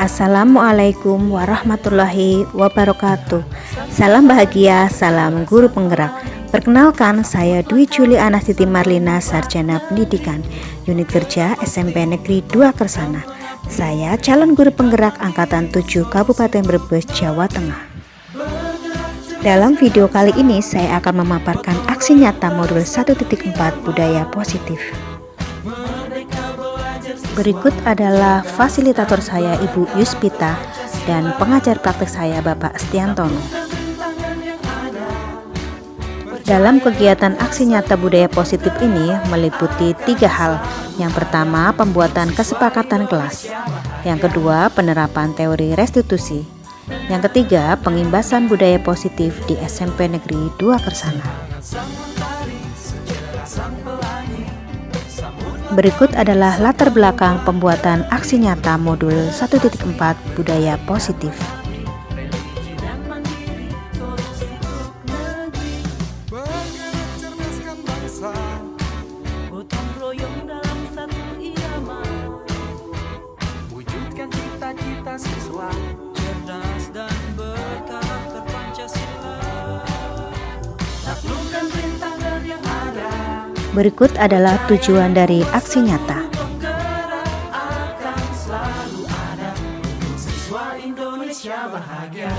Assalamualaikum warahmatullahi wabarakatuh. Salam bahagia, salam guru penggerak. Perkenalkan, saya Dwi Juli Anastiti Marlina, Sarjana Pendidikan, Unit Kerja SMP Negeri 2 Kersana. Saya calon guru penggerak Angkatan 7 Kabupaten Brebes, Jawa Tengah. Dalam video kali ini saya akan memaparkan aksi nyata modul 1.4 budaya positif. Berikut adalah fasilitator saya Ibu Yuspita dan pengajar praktek saya Bapak Stiantono. Dalam kegiatan aksi nyata budaya positif ini meliputi 3 hal. Yang pertama, pembuatan kesepakatan kelas. Yang kedua, penerapan teori restitusi. Yang ketiga, pengimbasan budaya positif di SMP Negeri 2 Kersana. Berikut adalah latar belakang pembuatan aksi nyata modul 1.4 budaya positif. Wujudkan cita-cita siswa cerdas dan berkarakter Pancasila. Taklukkan rintangan yang ada. Berikut adalah tujuan dari aksi nyata. Akan selalu ada siswa Indonesia bahagia.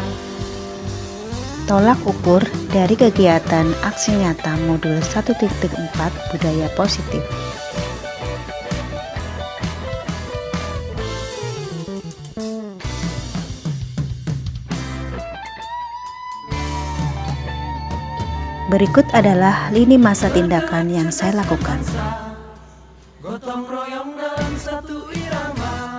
Tolak ukur dari kegiatan aksi nyata modul 1.4 budaya positif. Berikut adalah lini masa tindakan yang saya lakukan. Gotong royong dalam satu irama.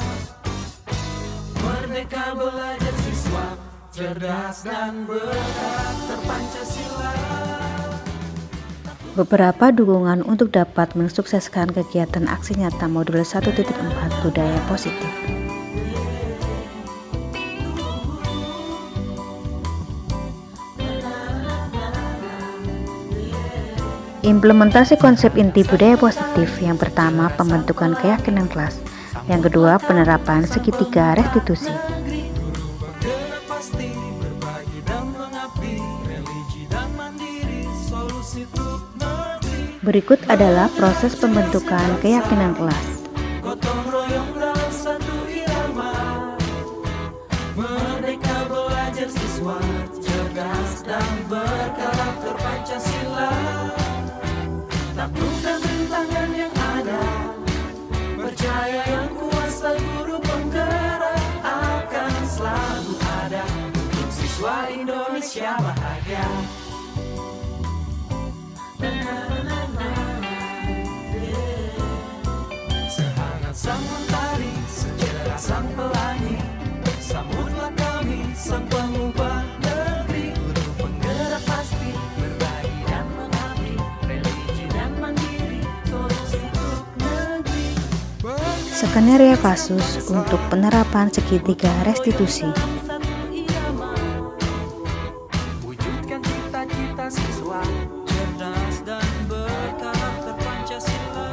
Merdeka belajar siswa cerdas dan berkarakter Pancasila. Beberapa dukungan untuk dapat mensukseskan kegiatan aksi nyata modul 1.4 budaya positif. Implementasi konsep inti budaya positif. Yang pertama, pembentukan keyakinan kelas. Yang kedua, penerapan segitiga restitusi. Berikut adalah proses pembentukan keyakinan kelas. Gotong royong dalam satu irama. Merdeka belajar siswa cerdas dan berkarakter Pancasila. Taklukkan rintangan yang ada. Percaya yang kuasa guru penggerak akan selalu ada untuk siswa Indonesia bahagia. Sehangat sang mentari, secerah sang pelangi, sambutlah kami sang pengubah negeri. Guru penggerak pasti berbagi dan mengabdi, religi dan mandiri, solusi untuk negeri. Skenario kasus untuk penerapan segitiga restitusi. Wujudkan cita-cita siswa cerdas dan berkarakter Pancasila.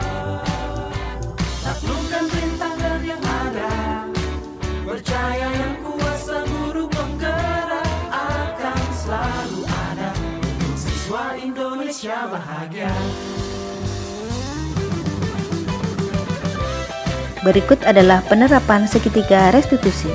Taklukkan rintangan yang ada. Percaya yang kuasa guru penggerak akan selalu ada untuk siswa Indonesia bahagia. Berikut adalah penerapan segitiga restitusi.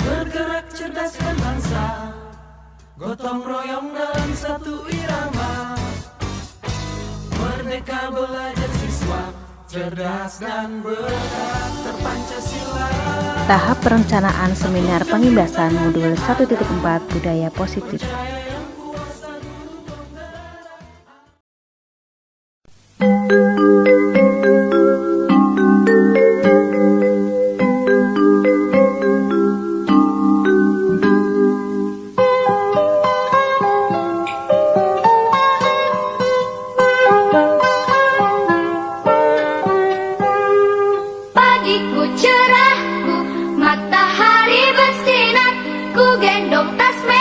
Bergerak cerdaskan bangsa, gotong royong dalam satu irama. Merdeka belajar siswa cerdas dan berkarakter Pancasila. Tahap perencanaan seminar pengimbasan modul 1.4 budaya positif. Pagiku cerah, matahari bersinar, ku gendong tas merah.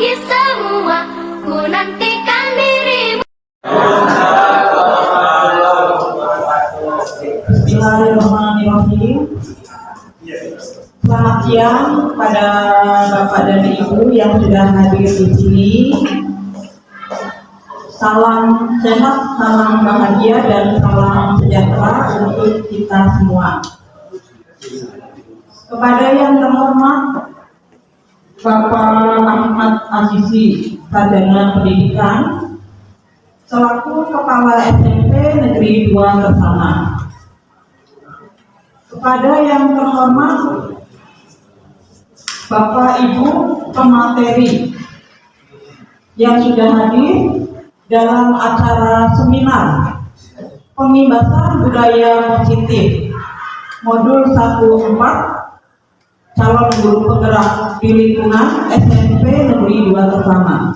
bagi semua, ku nantikan dirimu. Bismillahirrahmanirrahim. Selamat siang pada Bapak dan Ibu yang sudah hadir di sini. Salam sehat, salam bahagia, dan salam sejahtera untuk kita semua. Kepada yang terhormat Bapak Ahmad Azizi, Sarjana Pendidikan, selaku Kepala SMP Negeri 2 Kersana. Kepada yang terhormat Bapak Ibu pemateri yang sudah hadir dalam acara seminar Pembebasan Budaya Positif Modul 14 Calon Guru Penggerak di Lingkungan SMP Negeri 2 Kersana,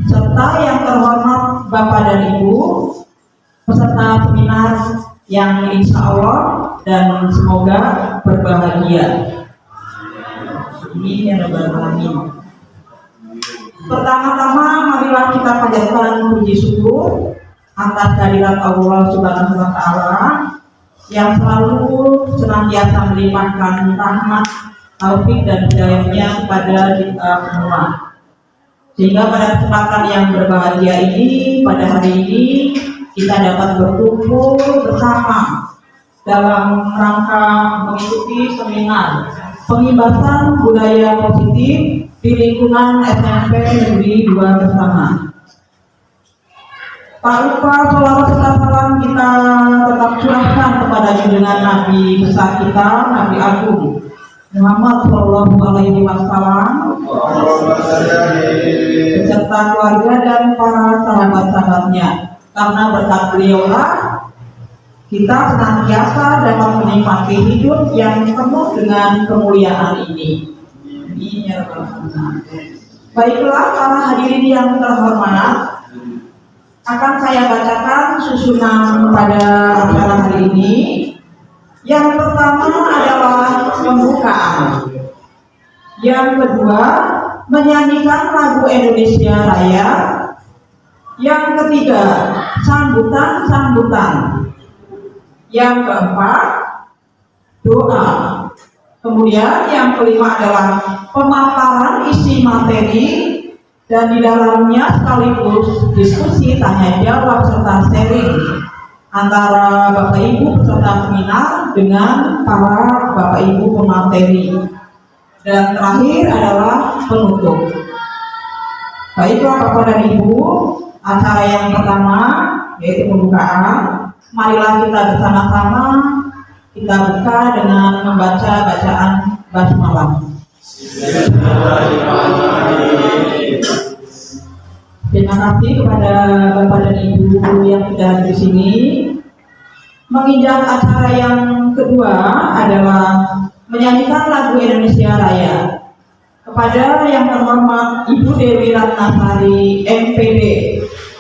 serta yang terhormat Bapak dan Ibu peserta seminar yang insya Allah dan semoga berbahagia. Amin ya rabbal alamin. Pertama-tama marilah kita panjatkan puji syukur atas kehadirat Allah Subhanahu wa taala yang selalu senantiasa melimpahkan rahmat, taufik dan hidayahnya kepada kita semua. Sehingga pada kesempatan yang berbahagia ini, pada hari ini kita dapat berkumpul bersama dalam rangka mengikuti seminar Pembebasan Budaya Positif di Lingkungan SMP Negeri 2 Kersana. Tak lupa sholawat serta salam kita tetap curahkan kepada junjungan Nabi besar kita, Nabi Agung Muhammad Shallallahu Alaihi Wasallam, beserta keluarga dan para sahabat-sahabatnya. Karena berkat beliaulah kita senantiasa dapat menikmati hidup yang penuh dengan kemuliaan ini. Baiklah para hadirin yang terhormat, akan saya bacakan susunan pada acara hari ini. Yang pertama adalah pembukaan. Yang kedua, menyanyikan lagu Indonesia Raya. Yang ketiga, sambutan-sambutan. Yang keempat, doa. Kemudian yang kelima adalah pemaparan isi materi, dan di dalamnya sekaligus diskusi tanya jawab serta sharing antara Bapak Ibu peserta seminar dengan para Bapak Ibu pemateri. Dan terakhir adalah penutup. Baiklah Bapak dan Ibu, acara yang pertama yaitu pembukaan. Marilah kita bersama-sama kita buka dengan membaca bacaan basmalah. Terima kasih kepada Bapak dan Ibu yang sudah di sini. Menginjak acara yang kedua adalah menyanyikan lagu Indonesia Raya. Kepada yang terhormat Ibu Dewi Ratnasari MPD,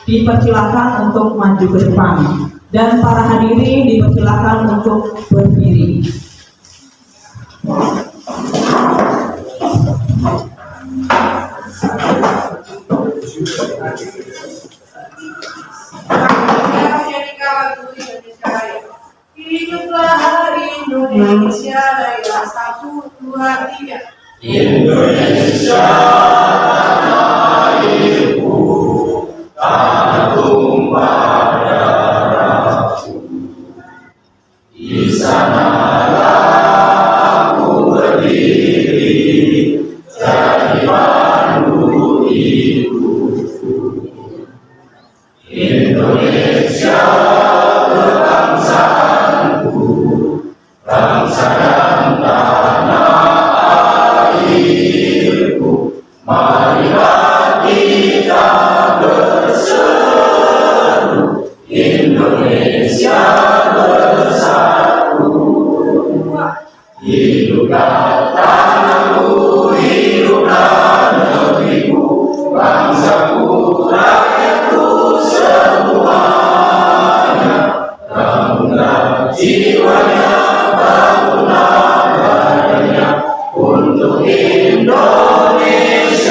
dipersilakan untuk maju ke depan. Dan para hadirin dipersilakan untuk berdiri. Hiduplah hari Indonesia Raya, 1, 2, 3. Indonesia tanahku, tanah tumpah darahku. Di sanalah aku berdiri, jadi pandu hidupku. Indonesia kebangsaanku, bangsa dan tanah airku. Marilah kita berseru, Indonesia bersatu. Hiduplah tanahku, hiduplah negeriku, bangsaku, rakyatku semuanya. Bangunlah jiwanya, bangunlah badannya untuk Indonesia.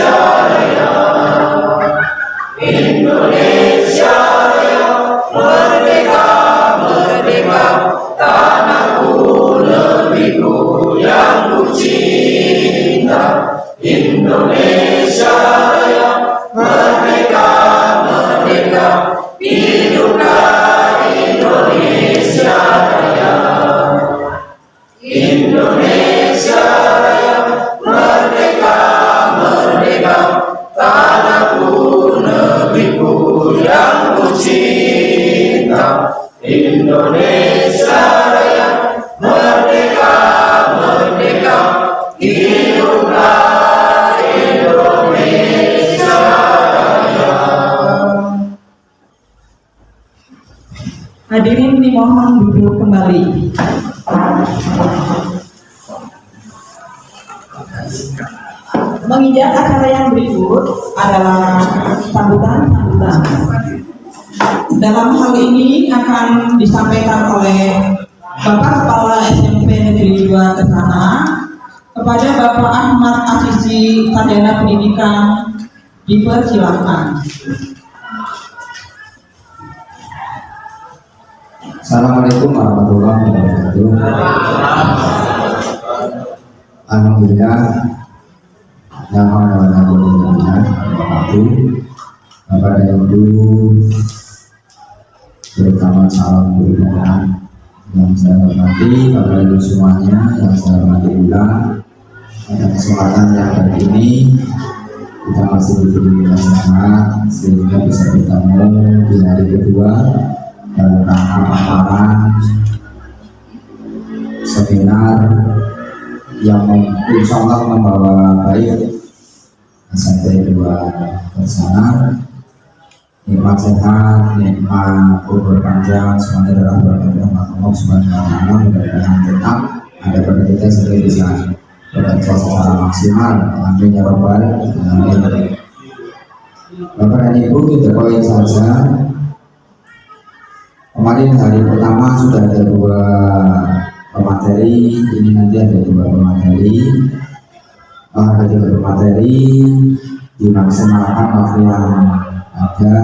Hadirin dimohon duduk kembali. Menginjak acara yang berikut adalah sambutan-sambutan. Dalam hal ini akan disampaikan oleh Bapak Kepala SMP Negeri 2 Kesana kepada Bapak Ahmad Asisi, Sarjana Pendidikan, dipersilakan. Assalamualaikum warahmatullahi wabarakatuh. Alhamdulillah, Bapak dan Ibu bersama calon guru yang saya hormati, Bapak Ibu semuanya yang saya hormati pula. Pada kesempatan yang baik ini kita masih diberi kesempatan sehingga bisa bertemu di hari kedua dalam rangka paparan seminar yang insya Allah membawa baik SMP 2 Kesana, nikmat sehat, nikmat umur panjang, semuanya adalah berkat Allah Subhanahu wa Ta'ala. Mudah-mudahan tetap ada pada kita sehingga bisa bekerja secara maksimal. Amin ya rabbal alamin. Bapak dan Ibu, kita poin saja. Kemarin hari pertama sudah ada 2 pemateri, ini nanti ada 2 pemateri. Ada 3 pemateri, dimaksimalkan waktu yang ada.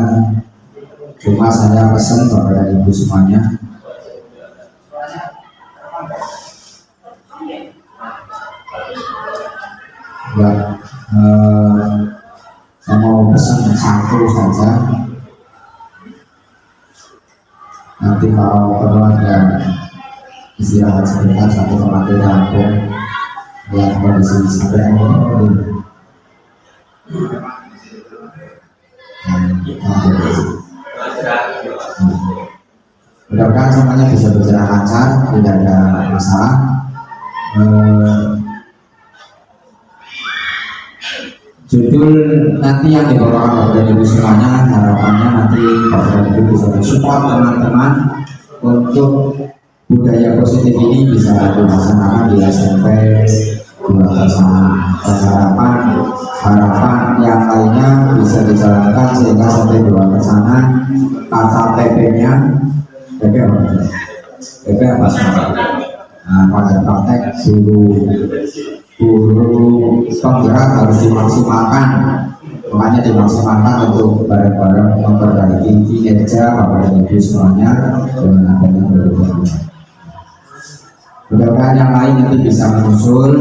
Cuma saya pesan Bapak dan Ibu semuanya, ya, saya mau pesan 1 saja. Nanti kalau perlu ada istirahat sebentar, 1 pemateri rampung lihat kondisi sampai ini. Mudah-mudahan semuanya bisa berjalan lancar, tidak ada masalah. Judul nanti yang dibawakan Bapak dan Ibu semuanya, harapannya nanti Bapak dan Ibu bisa mensupport teman-teman untuk budaya positif ini bisa dilaksanakan di SMP 2 Kesana. Dan harapan yang lainnya bisa dijalankan sehingga sampai 2 Kesana kata PP-nya, PP apa? PP apa semua? Nah, pada praktek guru penggerak harus dimaksimalkan, makanya dimaksimalkan untuk bareng-bareng memperbaiki kinerja Bapak dan Ibu semuanya dengan adanya guru. Mudah-mudahan yang lain nanti bisa menyusul.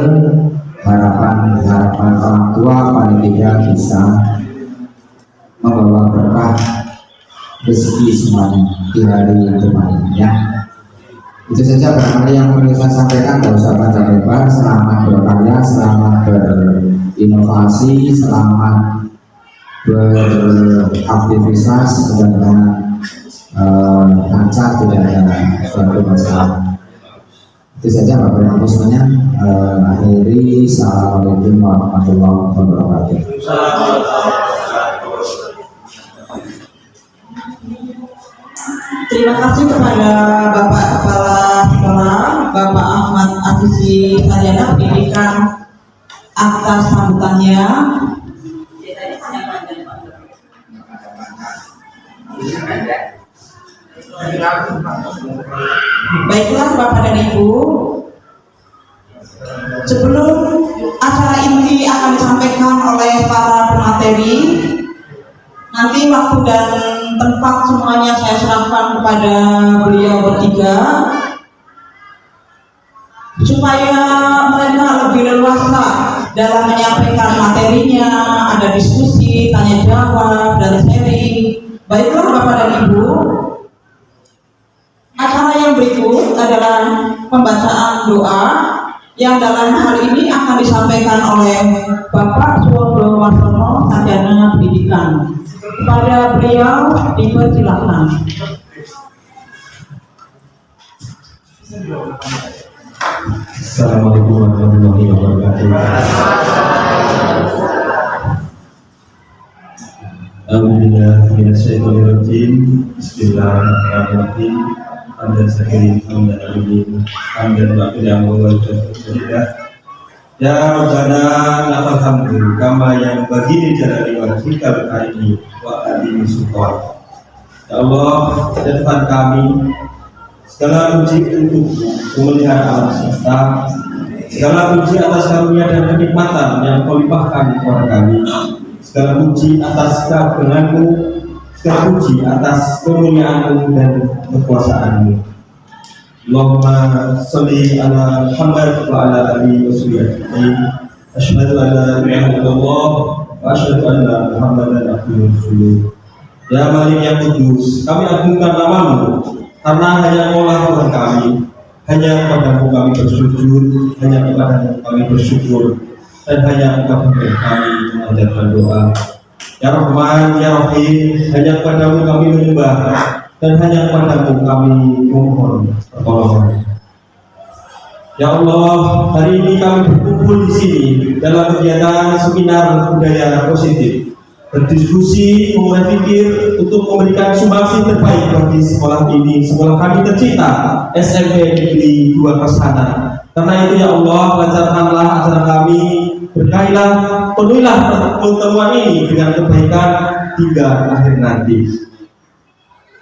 Harapan orang tua paling tidak bisa membawa berkah rezeki semuanya di hari depan ya. Itu saja barangkali yang perlu saya sampaikan. Tidak usah panjang lebar. Selamat berkarya, selamat berinovasi, selamat beraktivitas, mudah-mudahan lancar, tidak ada suatu masalah. Itu saja Bapak dan Ibu semuanya. Akhiri, assalamualaikum warahmatullahi wabarakatuh. Terima kasih kepada Bapak Kepala Sekolah, Bapak Ahmad Asisi, Sarjana Pendidikan, atas sambutannya. Baiklah Bapak dan Ibu, sebelum acara inti akan disampaikan oleh para Nanti waktu dan tempat semuanya saya serahkan kepada beliau bertiga supaya mereka lebih leluasa dalam menyampaikan materinya, ada diskusi, tanya jawab, dan sharing. Baiklah Bapak dan Ibu, acara yang berikut adalah pembacaan doa yang dalam hal ini akan disampaikan oleh Bapak Suwondo Warsono, Sarjana Pendidikan. Kepada beliau dipersilakan. Assalamualaikum warahmatullahi wabarakatuh. Alhamdulillah, minasyaitonirrajim. Bismillahirrahmanirrahim. Hamdan syakirin, hamdan alimin, hamdan ba'diyam wa wajah. Ya Rabbana lakal hamdu kama yang bagi jalali wajhikal karim wa adimi sultan. Ya Allah, ya Tuhan kami, segala puji untuk pemelihara alam semesta, segala puji atas karunia dan kenikmatan yang Kau limpahkan kepada kami, segala puji atas keagungan-Mu, segala puji atas kemuliaan-Mu dan kekuasaan-Mu. Allahumma sholli ala Muhammad wa ala alihi wasallam. Asyhadu an la ilaha illallah wa asyhadu anna Muhammadan abduhu wa rasuluh. Ya Malik yang Kudus, kami agungkan nama-Mu karena hanya Maulah Tuhan kami, hanya kepada-Mu kami bersujud, hanya kepada-Mu kami bersyukur, dan hanya Engkau berikan kami mengajarkan doa. Ya Rahman, Ya Rahim, hanya kepada-Mu kami menyembah, dan hanya kepada-Mu kami memohon pertolongan. Ya Allah, hari ini kami berkumpul di sini dalam kegiatan seminar budaya positif, berdiskusi, memulai pikir untuk memberikan sumbangsi terbaik bagi sekolah ini, sekolah kami tercinta, SMP Negeri 2 Kersana. Karena itu ya Allah, lancarkanlah acara kami, berkailah, penuhilah pertemuan ini dengan kebaikan hingga akhir nanti.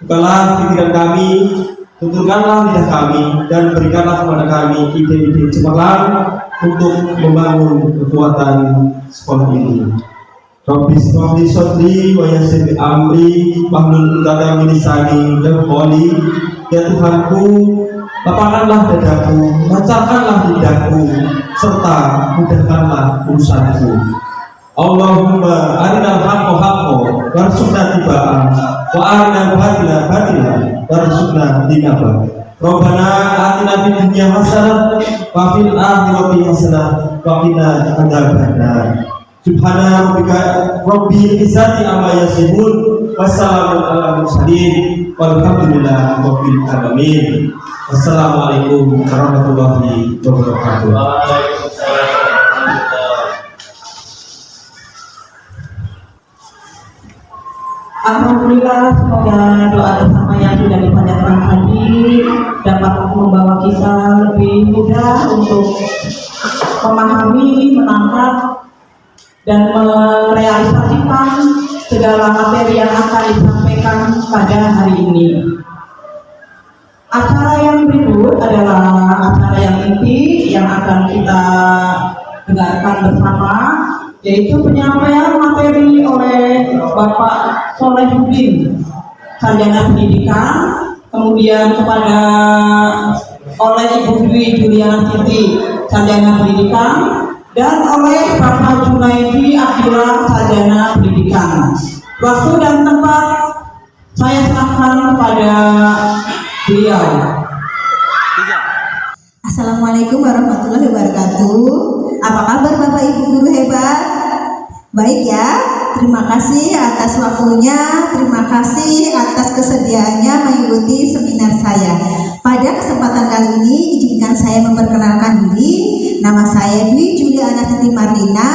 Bukalah pikiran kami, tunturkanlah lidah kami, dan berikanlah kepada kami ide-ide cemerlang untuk membangun kekuatan sekolah ini. Rabbi sholli sodri wa yassir amri wahlul 'uqdatam min lisani yafqahu. Ya Tuhanku, lapangkanlah dadaku, lancarkanlah lidahku, serta mudahkanlah urusanku. Allahumma arinal haqqo haqqo warzuqna tiba'ah wa arinal batila batila warzuqna tinaba. Rabbana atina fid dunya hasanah wa fil akhirati hasanah wa qina adzabannar. Subhana rabbika rabbil izzati amma yasifun wa salamun alal mursalin walhamdulillahi rabbil alamin. Wassalamualaikum warahmatullahi wabarakatuh. Alhamdulillah, semoga doa bersama yang sudah dipanjatkan tadi dapat membawa kita lebih mudah untuk memahami, menangkap, dan merealisasikan segala materi yang akan disampaikan pada hari ini. Acara yang berikut adalah acara yang inti yang akan kita dengarkan bersama, yaitu penyampaian materi oleh Bapak Solehudin, Sarjana Pendidikan, kemudian kepada oleh Ibu Dwi Juliana Siti, Sarjana Pendidikan, dan oleh Bapak Junaidi Abdillah, Sarjana Pendidikan. Waktu dan tempat saya serahkan kepada beliau. Assalamualaikum warahmatullahi wabarakatuh. Apa kabar Bapak Ibu guru hebat? Baik ya, terima kasih atas waktunya, terima kasih atas kesediaannya mengikuti seminar saya. Pada kesempatan kali ini izinkan saya memperkenalkan diri. Nama saya Dwi Juliana Siti Marlina,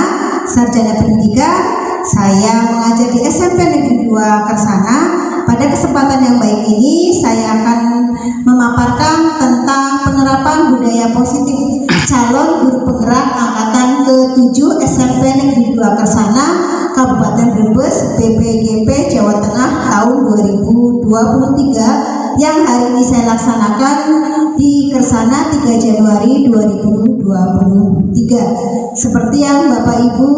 Sarjana Pendidikan. Saya mengajar di SMP Negeri 2 Kersana. Pada kesempatan yang baik ini saya akan memaparkan tentang penerapan budaya positif calon guru penggerak angkatan ke-7 SMP Negeri 2 Kersana, Kabupaten Brebes, BPGP Jawa Tengah tahun 2023 yang hari ini saya laksanakan di Kersana 3 Januari 2023. Seperti yang Bapak Ibu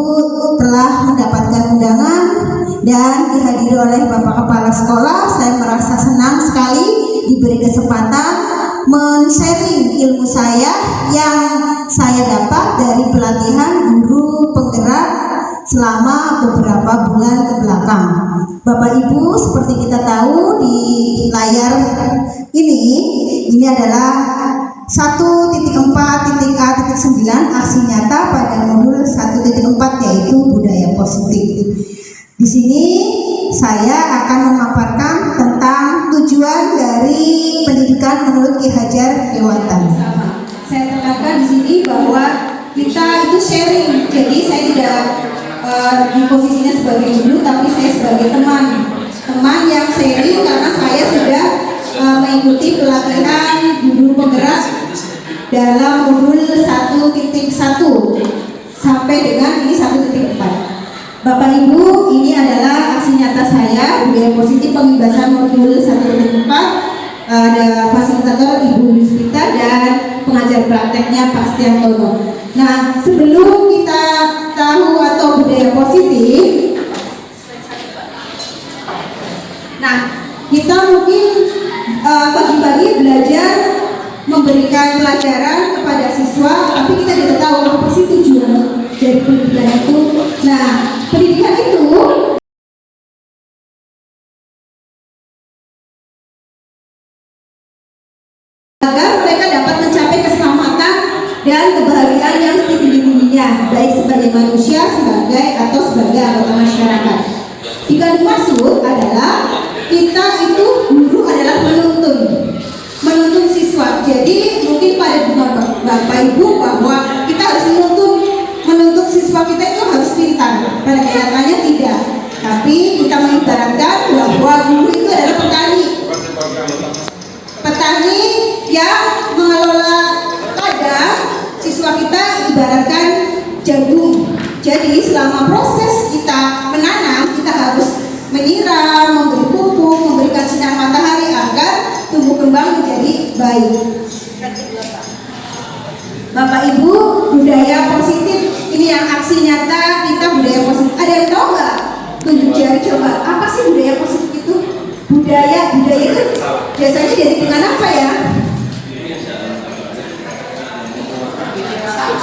telah mendapatkan undangan dan dihadiri oleh Bapak Kepala Sekolah. Saya merasa senang sekali diberi kesempatan men-sharing ilmu saya yang saya dapat dari pelatihan guru penggerak selama beberapa bulan ke belakang. Bapak Ibu, seperti kita tahu di layar ini adalah 1.4.A.9 aksi nyata pada modul 1.4 yaitu budaya positif. Di sini saya akan memaparkan tentang tujuan dari pendidikan menurut Ki Hajar Dewantara. Saya tekankan di sini bahwa kita itu sharing, jadi saya tidak di posisinya sebagai guru, tapi saya sebagai teman yang sharing karena saya sudah mengikuti pelatihan guru penggerak dalam modul 1.1 sampai dengan ini 1.4. Bapak Ibu, ini adalah aksi nyata saya budaya positif pembebasan modul 1.4. Ada fasilitator Ibu Yusvita dan pengajar prakteknya Pak Stiantono. Nah, sebelum kita tahu atau budaya positif, nah kita mungkin pagi-pagi belajar memberikan pelajaran kepada siswa, tapi kita tidak tahu apa sih tujuan dari pendidikan itu. Nah, pendidikan itu agar mereka dapat mencapai keselamatan dan kebahagiaan yang setinggi-tingginya, baik sebagai manusia, atau sebagai anggota masyarakat. Jika dimaksud adalah kita itu guru adalah menuntun siswa. Jadi mungkin pada Bapak Ibu bahwa kita harus menuntut siswa kita itu harus pintar. Pada kenyataannya tidak. Tapi kita mengibaratkan bahwa guru itu adalah petani yang mengelola ladang. Siswa kita ibaratkan jagung. Jadi selama proses kita menanam, kita harus menyiram, memberi pupuk, memberikan sinar matahari agar tumbuh kembang menjadi baik. Bapak Ibu, budaya positif ini yang aksi nyata kita budaya positif. Ada yang tahu nggak? Tunjuk jari coba. Apa sih budaya positif itu? Budaya itu biasanya jadi dengan apa ya?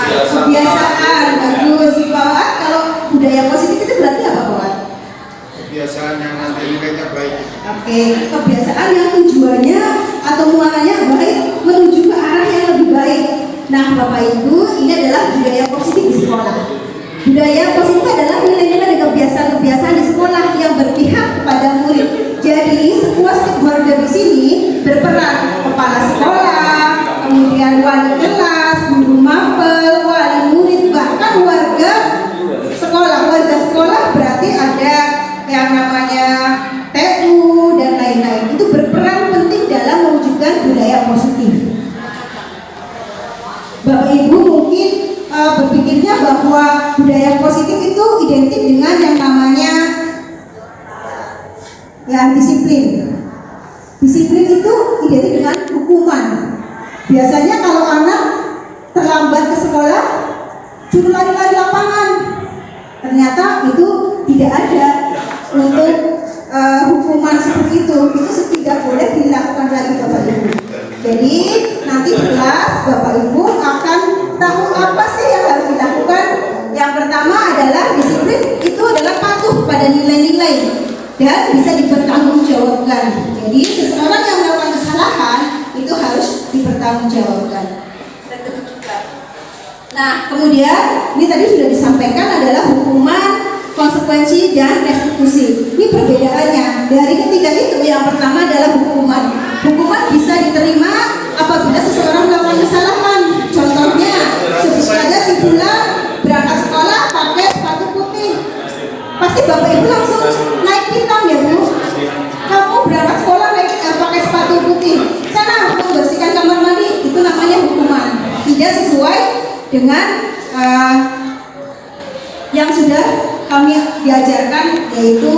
Kebiasaan. Bagus. Bahwa kalau budaya positif itu berarti apa, Pak? Kebiasaan yang nanti nilainya baik. Oke, kebiasaan yang tujuannya atau muaranya baik menuju ke arah yang lebih baik. Nah, Bapak Ibu, ini adalah budaya positif di sekolah. Budaya positif adalah nilai-nilai dan kebiasaan-kebiasaan di sekolah yang berpihak kepada murid. Jadi, semua stakeholder di sini berperan, kepala sekolah, kemudian wali kelas, guru mapel, wali murid, bahkan warga sekolah. Warga sekolah berarti ada yang namanya TU dan lain-lain. Itu berperan penting dalam mewujudkan budaya positif. Bapak Ibu mungkin berpikirnya bahwa budaya positif itu identik dengan yang namanya disiplin. Disiplin itu identik dengan hukuman. Biasanya kalau anak terlambat ke sekolah, suruh lari-lari lapangan. Ternyata itu tidak ada untuk hukuman seperti itu tidak boleh dilakukan lagi Bapak Ibu. Jadi nanti kelas Bapak Ibu akan tahu apa sih yang harus dilakukan. Yang pertama adalah disiplin, itu adalah patuh pada nilai-nilai dan bisa dipertanggungjawabkan. Jadi seseorang yang melakukan kesalahan itu harus dipertanggungjawabkan. Nah, kemudian ini tadi sudah disampaikan adalah hukuman, konsekuensi, dan restitusi. Ini perbedaannya. Dari ketiga itu, yang pertama adalah hukuman. Hukuman bisa diterima apabila seseorang melakukan kesalahan. Contohnya, sebut saja si Fulan berangkat sekolah pakai sepatu putih. Pasti Bapak Ibu langsung naik pitam ya Bu. Kamu berangkat sekolah pakai sepatu putih. Sana membersihkan kamar mandi. Itu namanya hukuman. Tidak sesuai dengan yang sudah kami diajarkan, yaitu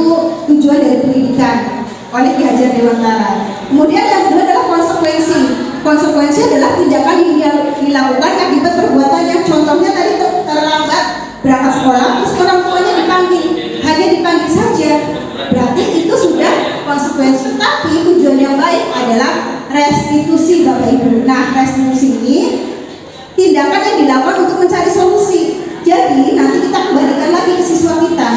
tujuan dari pendidikan oleh Ki Hajar Dewantara. Kemudian yang kedua adalah konsekuensi. Konsekuensi adalah tindakan yang dilakukan akibat perbuatannya. Contohnya tadi terlambat berangkat sekolah, terus orang tuanya dipanggil, hanya dipanggil saja saja. Berarti itu sudah konsekuensi, tapi tujuan yang baik adalah restitusi Bapak Ibu. Nah, restitusi ini tindakan yang dilakukan untuk mencari solusi. Jadi nanti kita kembalikan lagi ke siswa kita.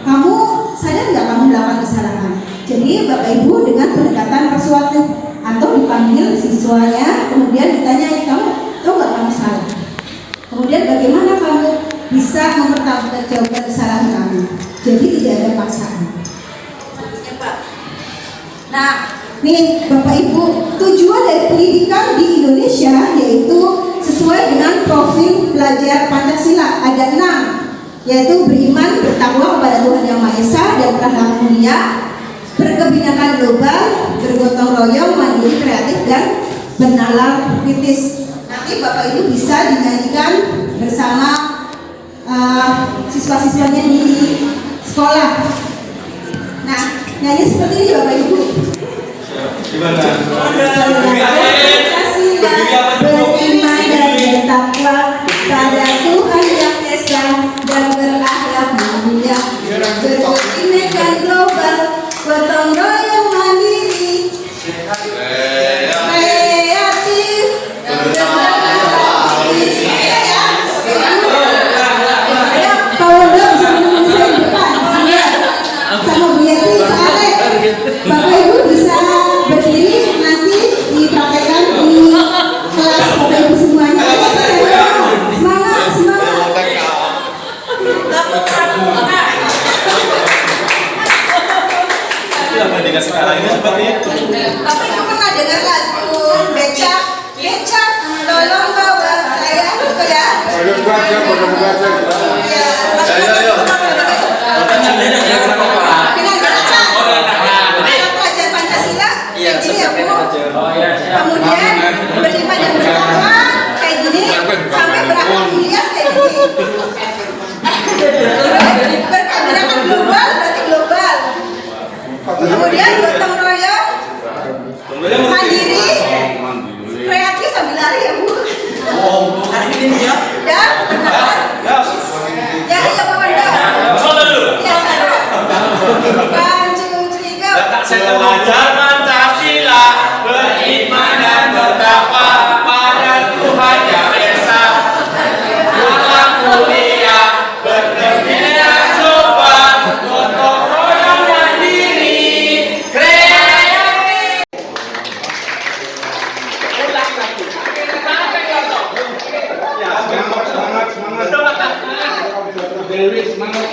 Kamu sadar nggak kamu melakukan kesalahan? Jadi Bapak Ibu dengan pendekatan persuasif atau dipanggil siswanya, kemudian ditanya, kamu tahu nggak kamu salah? Kemudian bagaimana kamu bisa mempertanggungjawabkan kesalahan kamu? Jadi tidak ada paksaan. Nah, nih Bapak Ibu, tujuan dari pendidikan di Indonesia yaitu sesuai dengan profil pelajar Pancasila. Ada 6, yaitu beriman, bertakwa kepada Tuhan Yang Maha Esa dan berakhlak mulia, berkebinekaan global, bergotong royong, mandiri, kreatif, dan bernalar kritis. Nanti Bapak Ibu bisa dinyanyikan bersama siswa-siswanya di sekolah. Nah, nyanyi seperti ini Bapak Ibu. Pancasila, beriman dan bertakwa pada Tuhan Yang Esa dan berakhlak mulia, berkebinekaan global, gotong royong, mandiri, kreatif, kalau udah bisa menemani saya di depan sama Bu Yati ke Alek. Bapak Ibu bisa berdiri, nanti dipraktekkan di kelas Bapak Ibu semuanya. Semangat, semangat. Sekarang ini seperti itu. Bapak Ibu pernah dengar lagu becak, becak, tolong bawa saya gitu ya? Belum baca, belum baca. Iya. Dengan bacaan pelajar Pancasila kayak gini ya Bu. Kemudian beriman dan bertakwa kayak gini, sampai berakhlak mulia kayak gini. Terus berkebinekaan global berarti global. Kemudian gotong royong, mandiri, kreatif sambil lari ya Bu. Dan benar. Ya, iya Pak Wanda. Ya, Pancu Triga. Belajar Pancasila, beriman dan bertakwa pada Tuhan Yang Esa, akhlak mulia, berkebinekaan global, gotong royong, mandiri, kreatif. Semangat.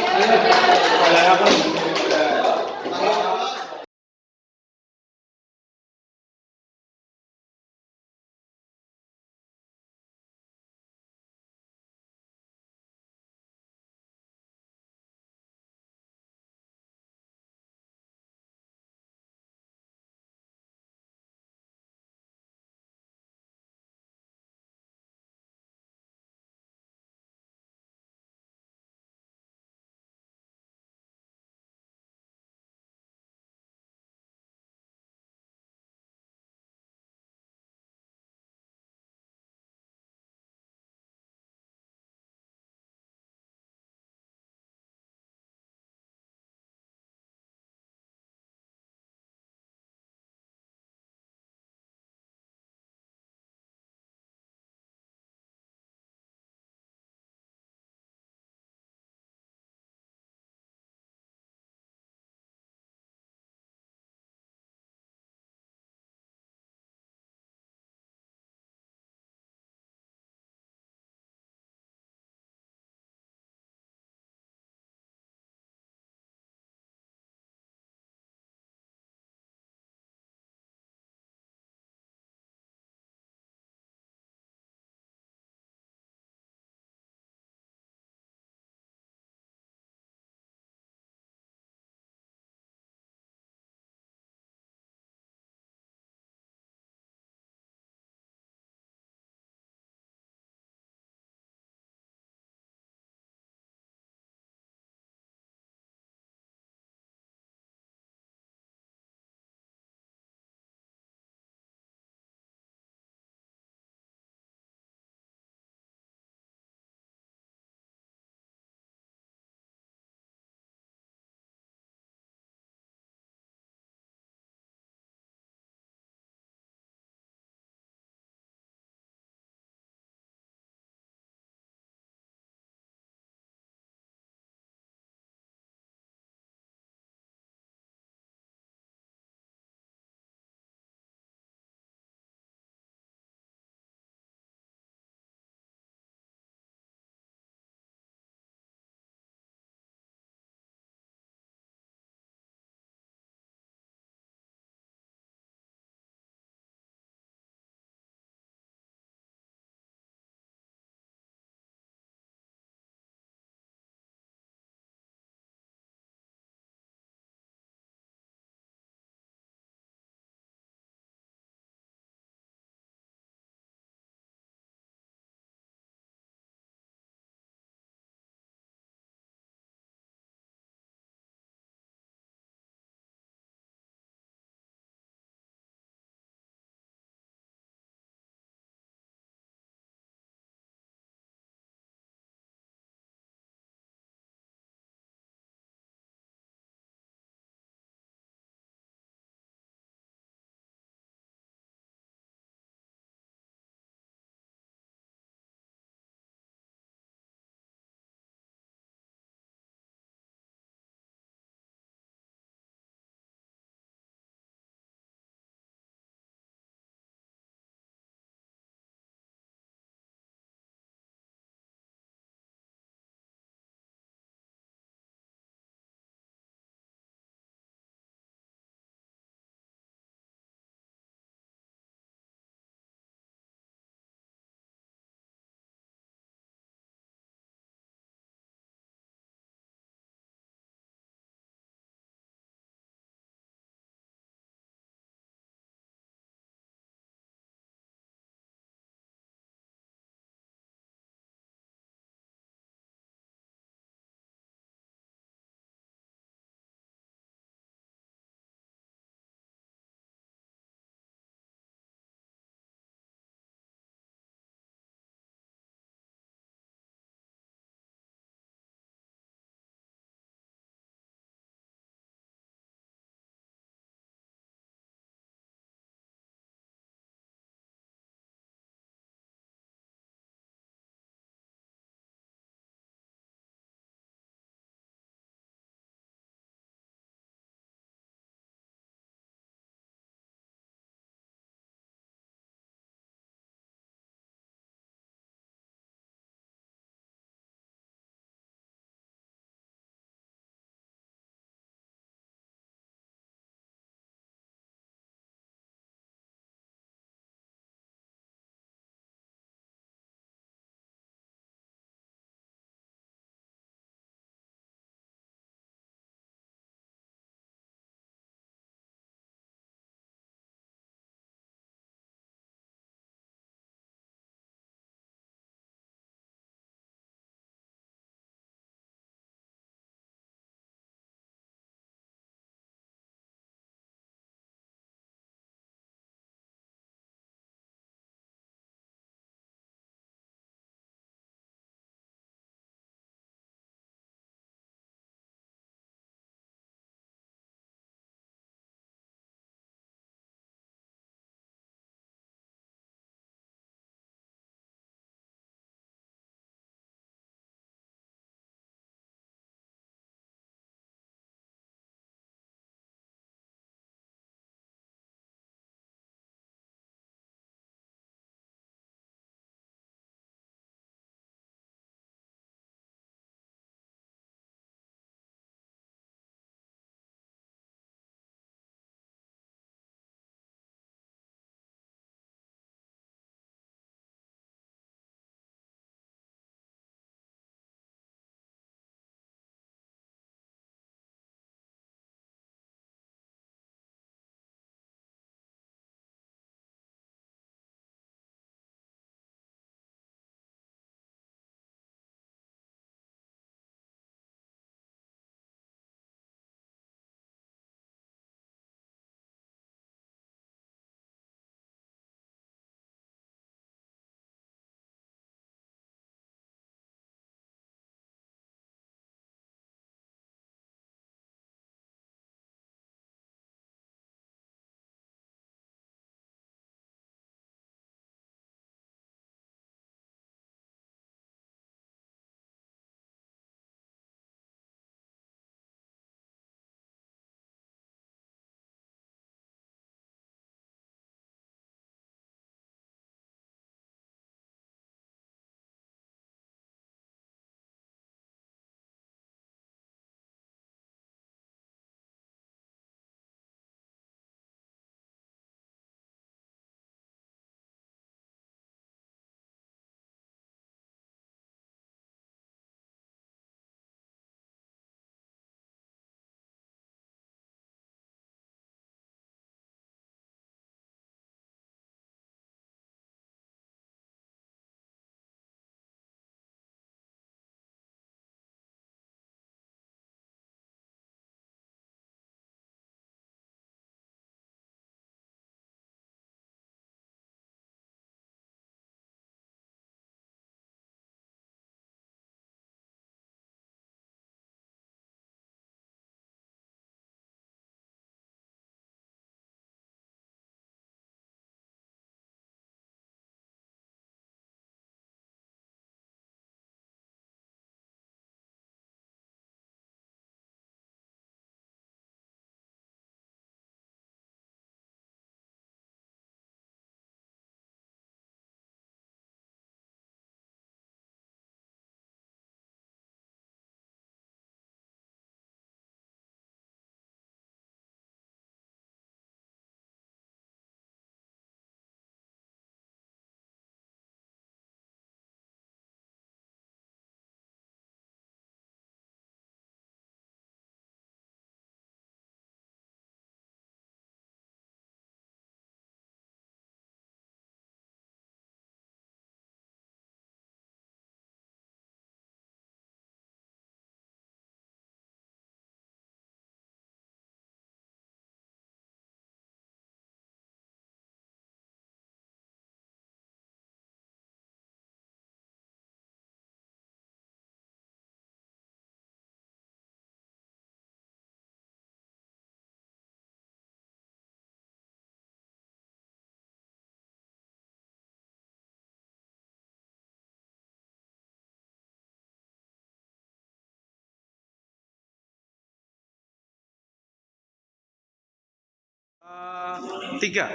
Tiga.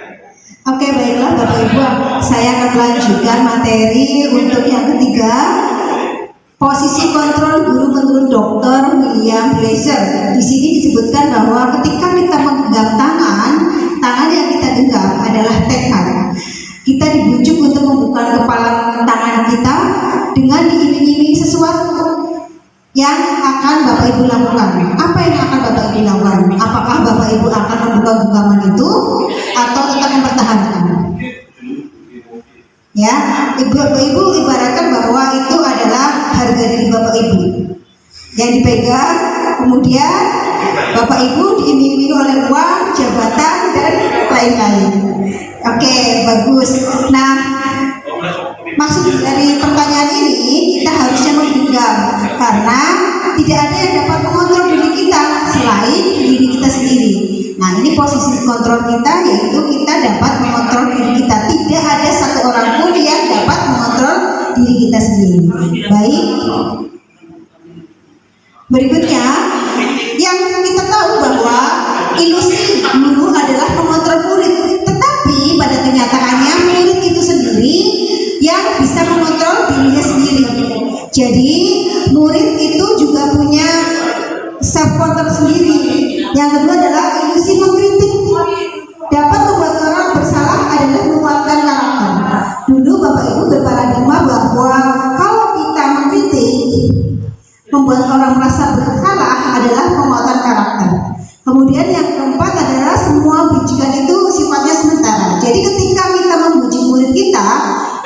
Oke, baiklah Bapak Ibu, saya akan melanjutkan materi untuk yang ketiga, posisi kontrol guru menurut Dr. William Blazer. Di sini disebutkan bahwa ketika kita menggenggam tangan yang kita genggam adalah tekad. Kita dibujuk untuk membuka kepala tangan kita dengan diiming-iming sesuatu yang akan Bapak Ibu lakukan. Apa yang akan Bapak Ibu lakukan? Apakah Bapak Ibu akan membuka genggaman itu atau tetap mempertahankan? Ya, Bapak Ibu ibaratkan bahwa itu adalah harga diri Bapak Ibu yang dipegang, kemudian Bapak Ibu diiming-imingi oleh uang, jabatan, dan lain-lain. Oke, bagus. Nah, maksud dari pertanyaan ini, kita harusnya menggenggam karena tidak ada yang dapat mengontrol diri kita selain diri kita sendiri. Nah, ini posisi kontrol kita, yaitu kita dapat mengontrol diri kita. Tidak ada satu orang pun yang dapat mengontrol diri kita sendiri. Baik. Berikutnya, yang kita tahu bahwa ilusi guru adalah mengontrol murid, tetapi pada kenyataannya murid itu sendiri yang bisa mengontrol dirinya sendiri. Jadi murid itu juga punya self control sendiri. Yang kedua adalah ilusi mengkritik. Dapat membuat orang bersalah adalah menguatkan karakter. Dulu Bapak Ibu berparadigma bahwa kalau kita mengkritik membuat orang merasa bersalah adalah penguatan karakter. Kemudian yang keempat adalah semua bijikan itu sifatnya sementara. Jadi ketika kita membujuk murid kita,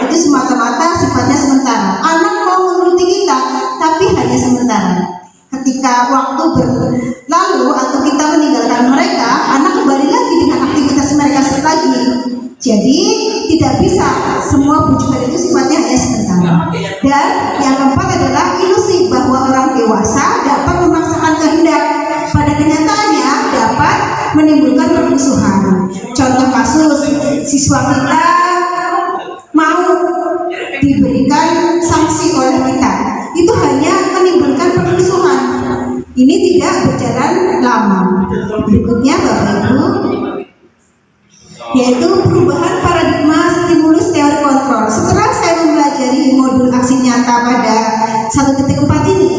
itu semata-mata sifatnya sementara. Anak mau menuruti kita, tapi hanya sementara. Ketika waktu berlalu atau kita meninggalkan mereka, anak kembali lagi dengan aktivitas mereka lagi. Jadi tidak bisa semua bujukan itu sifatnya hanya sementara. Dan yang keempat adalah ilusi bahwa orang dewasa dapat memaksakan kehendak. Pada kenyataannya dapat menimbulkan permusuhan. Contoh kasus, siswa kita mau diberikan sanksi oleh kita, itu hanya menimbulkan permusuhan. Ini tidak berjalan lama. Berikutnya Bapak Ibu, yaitu perubahan paradigma stimulus teori kontrol. Setelah saya mempelajari modul aksi nyata pada 1.4 ini,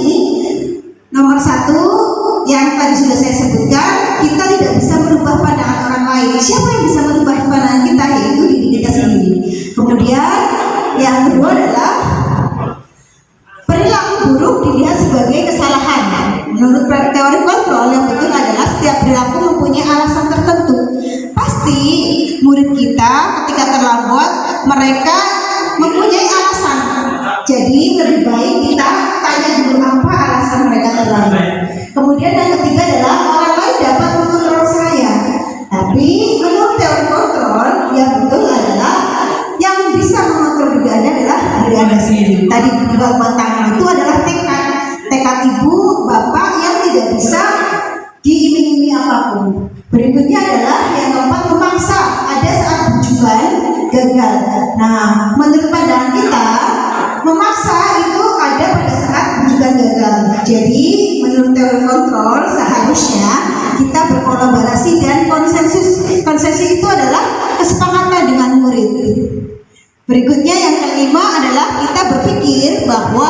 nomor 1 yang tadi sudah saya sebutkan, kita tidak bisa merubah pandangan orang lain. Siapa yang bisa merubah pandangan kita? Yaitu diri kita sendiri. Kemudian yang kedua adalah perilaku buruk dilihat sebagai kesalahan. Menurut teori kontrol yang betul adalah setiap perilaku mempunyai alasan tertentu. Pasti murid kita ketika terlambat mereka mempunyai alasan. Jadi lebih baik kita tanya dulu apa alasan mereka terlambat. Kemudian yang ketiga adalah orang lain dapat mengontrol saya. Tapi menurut teori kontrol yang betul adalah yang bisa mengontrol diri Anda adalah diri Anda sendiri. Tadi genggaman tangan itu adalah tekad ibu, bapak yang tidak bisa diiming-imingi apapun. Berikutnya adalah yang keempat, memaksa. Ada saat bujukan gagal. Nah, menurut pandangan kita, memaksa itu ada pada saat bujukan gagal. Jadi, menurut teori kontrol seharusnya kita berkolaborasi dan konsensus. Konsensus itu adalah kesepakatan dengan murid. Berikutnya yang kelima adalah kita berpikir bahwa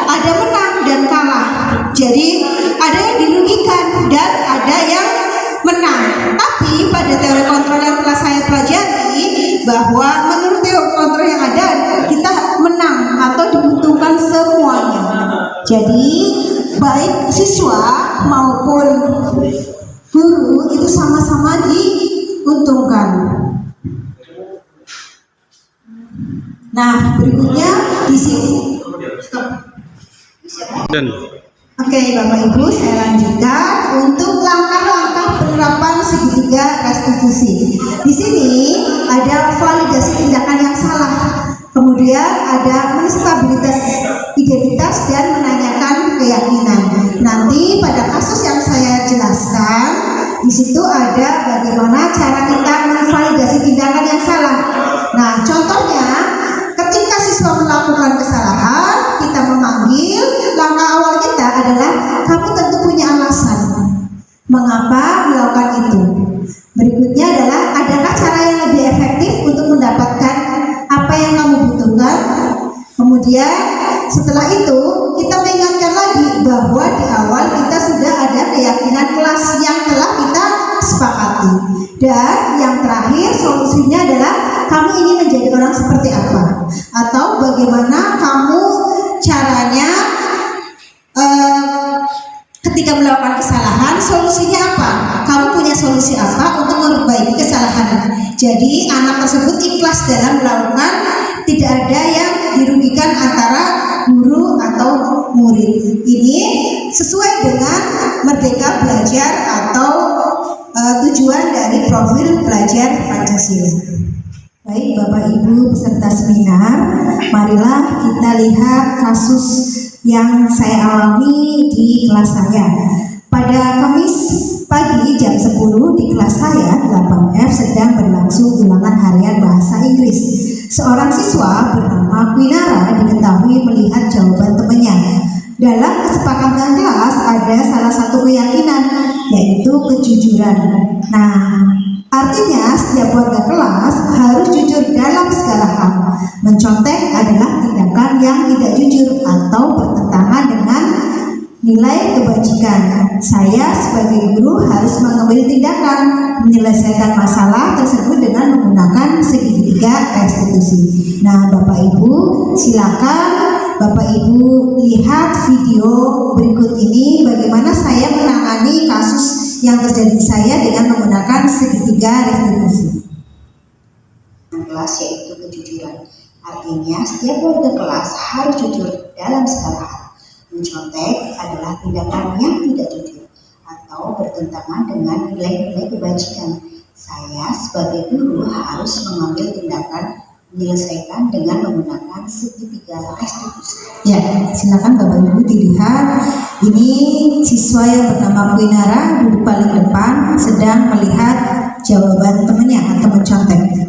ada menang dan kalah. Jadi ada yang dirugikan dan ada yang menang. Tapi pada teori kontrol yang telah saya pelajari bahwa menurut teori kontrol yang ada kita menang atau diuntungkan semuanya. Jadi baik siswa maupun guru itu sama-sama diuntungkan. Nah, berikutnya di sini. Oke, Bapak Ibu, saya lanjutkan untuk langkah-langkah penerapan segitiga restitusi. Di sini ada validasi tindakan yang salah, kemudian ada menstabilitas identitas dan menanyakan keyakinan. Nanti pada kasus yang saya jelaskan, di situ ada bagaimana cara kita menvalidasi tindakan yang salah. Nah, contohnya ketika siswa melakukan kesalahan, kita memanggil, langkah awal kita adalah kamu tentu punya alasan mengapa melakukan itu. Berikutnya adalah Dan yang terakhir solusinya adalah kamu ingin menjadi orang seperti apa, atau bagaimana kamu caranya ketika melakukan kesalahan, solusinya apa? Kamu punya solusi apa untuk memperbaiki kesalahan? Jadi anak tersebut ikhlas dalam melakukan, tidak ada yang dirugikan antara guru atau murid. Ini sesuai dengan Merdeka Belajar atau tujuan dari profil belajar Pancasila. Baik Bapak Ibu peserta seminar, marilah kita lihat kasus yang saya alami di kelas saya. Pada Kamis pagi jam 10 di kelas saya 8F sedang berlangsung ulangan harian bahasa Inggris. Seorang siswa bernama Quinara diketahui melihat jawaban temannya. Dalam kesepakatan kelas ada salah satu keyakinan, yaitu kejujuran. Nah, artinya setiap warga kelas harus jujur dalam segala hal. Mencontek adalah tindakan yang tidak jujur atau bertentangan dengan nilai kebajikan. Saya sebagai guru harus mengambil tindakan menyelesaikan masalah tersebut dengan menggunakan segitiga restitusi. Nah, Bapak Ibu, silakan Bapak Ibu lihat video berikut ini bagaimana saya menangani kasus yang terjadi saya dengan menggunakan segitiga restitusi. Kelas yaitu kejujuran. Artinya setiap warga kelas harus jujur dalam segala hal. Mencontek adalah tindakan yang tidak jujur atau bertentangan dengan nilai-nilai kebajikan. Saya sebagai guru harus mengambil tindakan menyelesaikan dengan menggunakan segitiga restitusi. Ya, silakan Bapak Ibu dilihat. Ini siswa yang bernama Quinara duduk paling depan sedang melihat jawaban temannya atau mencontek.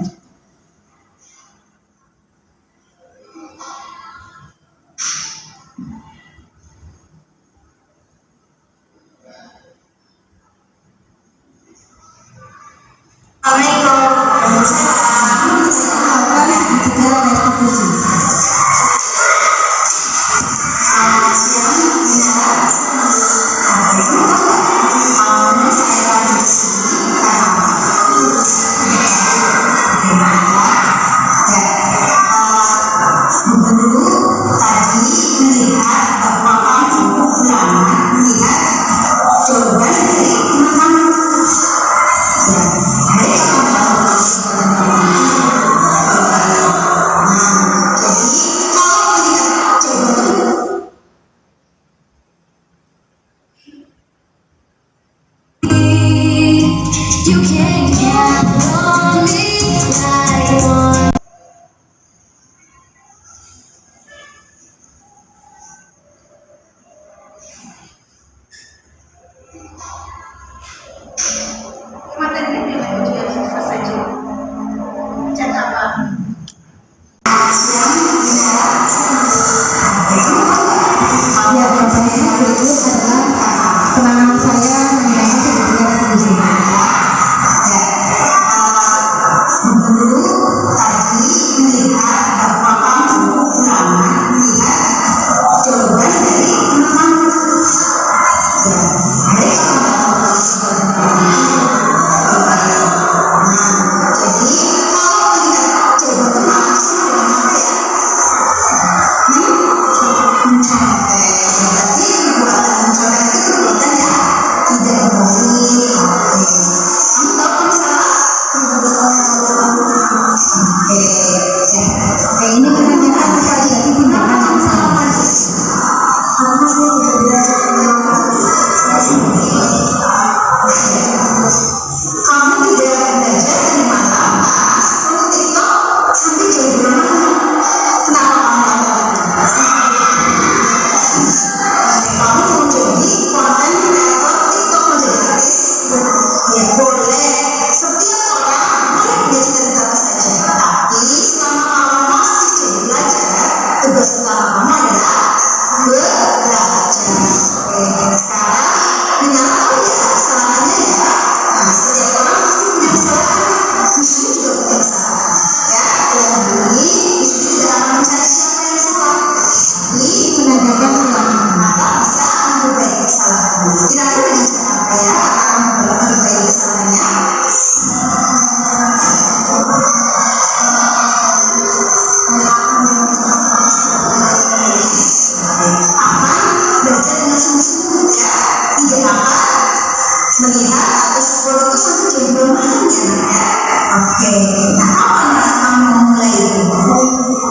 melihat atas produk itu sampai jam berapa ya? Oke, nah kapan kamu mulai itu?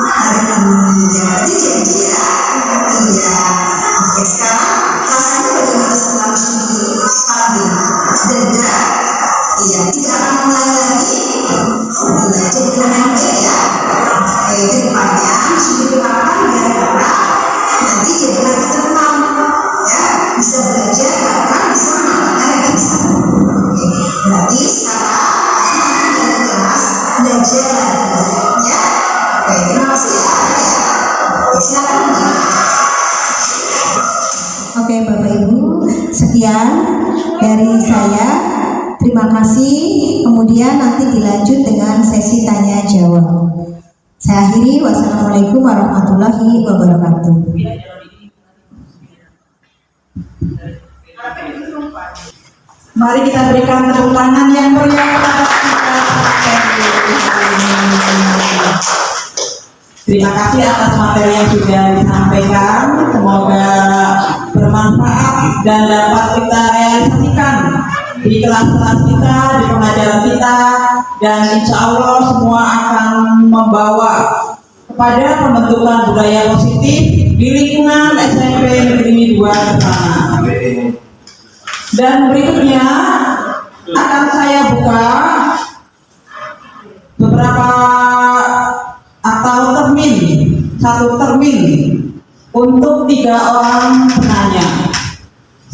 Hari Kamis ya, berarti janji ya? Iya. Oke, sekarang rasanya bagaimana setelah minggu? Alhamdulillah, sudah lega? Iya, tidak akan mulai lagi. Iya, jadi nanti ya. Oke, ke depannya sudah dilakukan gara-gara nanti jadi lebih senang ya, bisa belajar bahkan bisa melakukan yang bisa. Oke, berarti sekarang dari kelas belajar lagi ya. Oke, terima kasih ya. Oke, silakan. Oke, Bapak Ibu, sekian dari saya. Terima kasih. Kemudian nanti dilanjut dengan sesi tanya jawab. Saya akhiri. Wassalamualaikum warahmatullahi wabarakatuh. Mari kita berikan tepuk tangan yang meriah kepada kita. Terima kasih atas materi yang sudah disampaikan. Semoga bermanfaat dan dapat kita realisasikan di kelas-kelas kita, di pengajaran kita, dan insya Allah semua akan membawa kepada pembentukan budaya positif di lingkungan SMP Negeri 2 sana. Dan berikutnya akan saya buka beberapa atau satu termin untuk 3 orang penanya.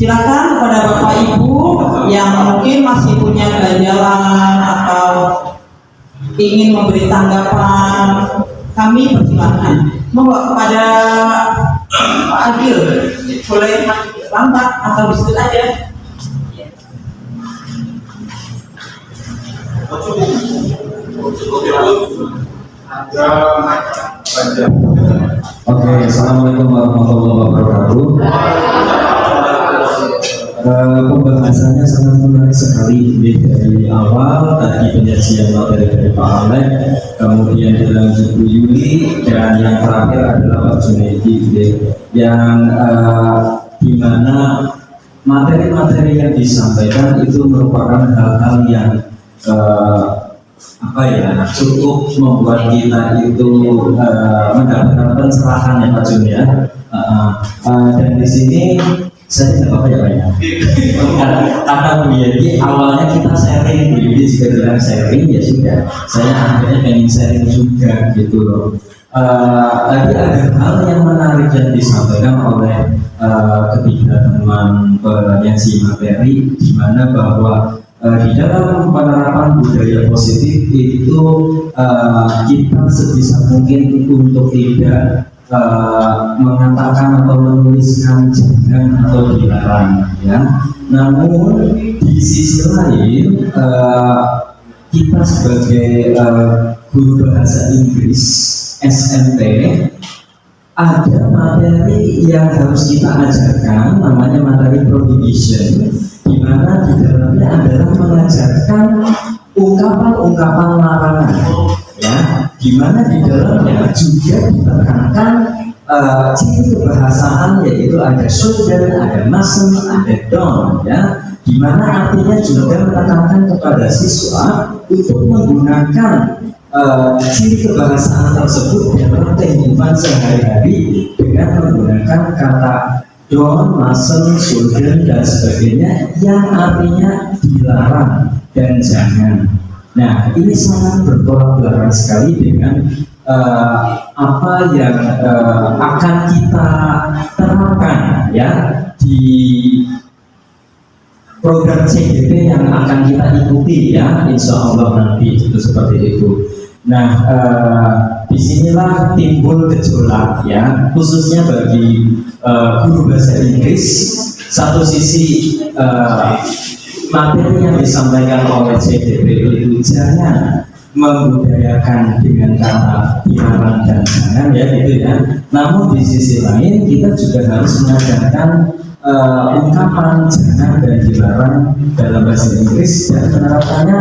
Silakan kepada Bapak Ibu yang mungkin masih punya ganjalan atau ingin memberi tanggapan, kami persilakan. Monggo kepada Pak Agil, boleh lambat atau di situ aja. Oke, assalamualaikum warahmatullahi wabarakatuh. Pembahasannya sangat menarik sekali dari awal tadi penyajian materi dari Pak Alek, kemudian dilanjut Bu Yuli, dan yang terakhir adalah Pak Junaidi, yang dimana materi-materi yang disampaikan itu merupakan hal-hal yang cukup membuat kita itu mendapatkan pencerahan ya Pak Jun ya. Dan di sini saya tidak apa ya kata Bu Yedi awalnya kita sharing, Bu Yedi juga bilang sharing, ya sudah saya akhirnya pengen sharing juga gitu loh. Tadi ada hal yang menarik yang disampaikan oleh ketiga teman penyaji materi, di mana bahwa di dalam penerapan budaya positif itu kita sebisa mungkin untuk tidak mengatakan atau menuliskan jangan atau dilarang ya. Namun di sisi lain kita sebagai guru bahasa Inggris SMP ada materi yang harus kita ajarkan, namanya materi prohibition, di mana di dalamnya adalah mengajarkan ungkapan-ungkapan larangan ya, di mana di dalamnya juga ditekankan ciri kebahasaan, yaitu ada shoulder, ada mustn't, ada don't ya, di mana artinya juga menekankan kepada siswa untuk menggunakan ciri kebahasaan tersebut dalam kehidupan sehari-hari dengan menggunakan kata don't, mustn't, shouldn't, dan sebagainya yang artinya dilarang dan jangan. Nah, ini sangat bertolak belakang sekali dengan apa yang akan kita terapkan ya di program CGP yang akan kita ikuti ya, insya Allah nanti itu seperti itu. Nah, disinilah timbul gejolak ya, khususnya bagi guru bahasa Inggris. Satu sisi materi yang disampaikan oleh CGP itu jangan membudayakan dengan kata dilarang dan jangan ya gitu ya. Namun di sisi lain kita juga harus mengajarkan ungkapan jangan dan dilarang dalam bahasa Inggris dan penerapannya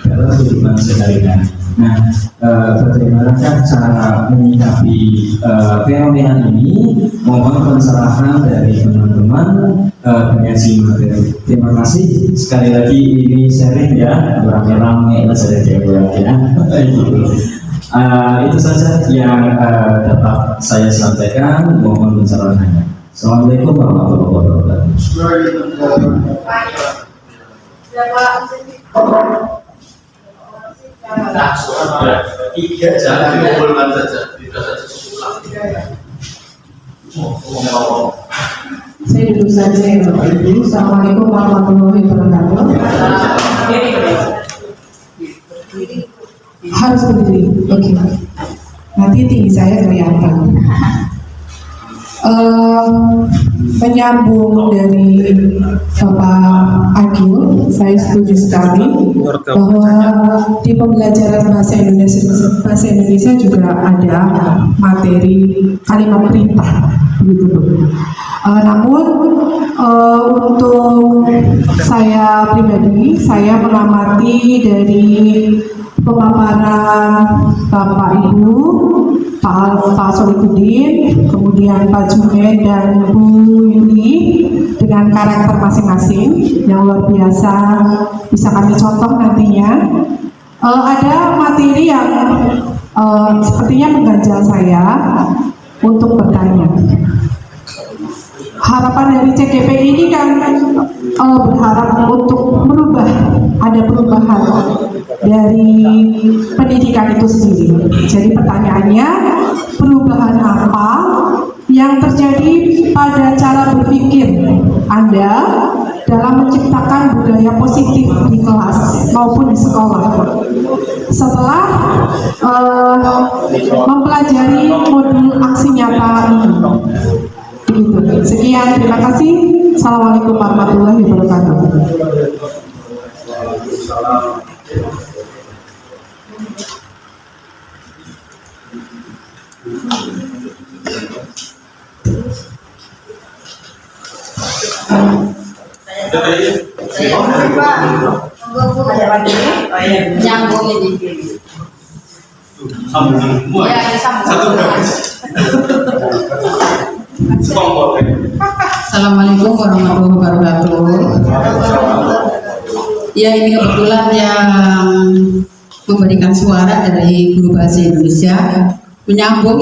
dalam kehidupan sehari-hari. Nah, bagaimanakah cara menyikapi fenomena ini? Mohon pencerahan dari teman-teman penyaji materi. Terima kasih sekali lagi, ini sharing ya, rame-rame saya jawab ya. Itu saja yang dapat saya sampaikan. Mohon pencerahannya. Assalamualaikum warahmatullahi wabarakatuh. Tiga jangan dikumpulkan saja, tidak saja sesuatu. Saya dulu saja ya Bapak Ibu. Assalamualaikum warahmatullahi wabarakatuh. Harus berdiri, oke. Nanti tinggi saya kelihatan. Menyambung dari Bapak Agil, saya setuju sekali bahwa di pembelajaran bahasa Indonesia juga ada materi kalimat perintah, begitu Bu. Namun untuk saya pribadi, saya mengamati dari pemaparan Bapak Ibu, Pak Solihuddin, kemudian Pak Junaid dan Bu Yuni dengan karakter masing-masing yang luar biasa, bisa kami contoh nantinya. Ada materi yang sepertinya mengganjal saya untuk bertanya. Harapan dari CGP ini kan berharap untuk merubah, ada perubahan dari pendidikan itu sendiri. Jadi pertanyaannya, perubahan apa yang terjadi pada cara berpikir Anda dalam menciptakan budaya positif di kelas maupun di sekolah setelah mempelajari modul aksi nyata ini? Begitu. Sekian, terima kasih. Assalamualaikum warahmatullahi wabarakatuh. Nyambung ini. Sambung semua. Ya, sambung. Satu garis. Assalamualaikum warahmatullahi wabarakatuh. Ya, ini kebetulan yang memberikan suara dari guru bahasa Indonesia, menyambung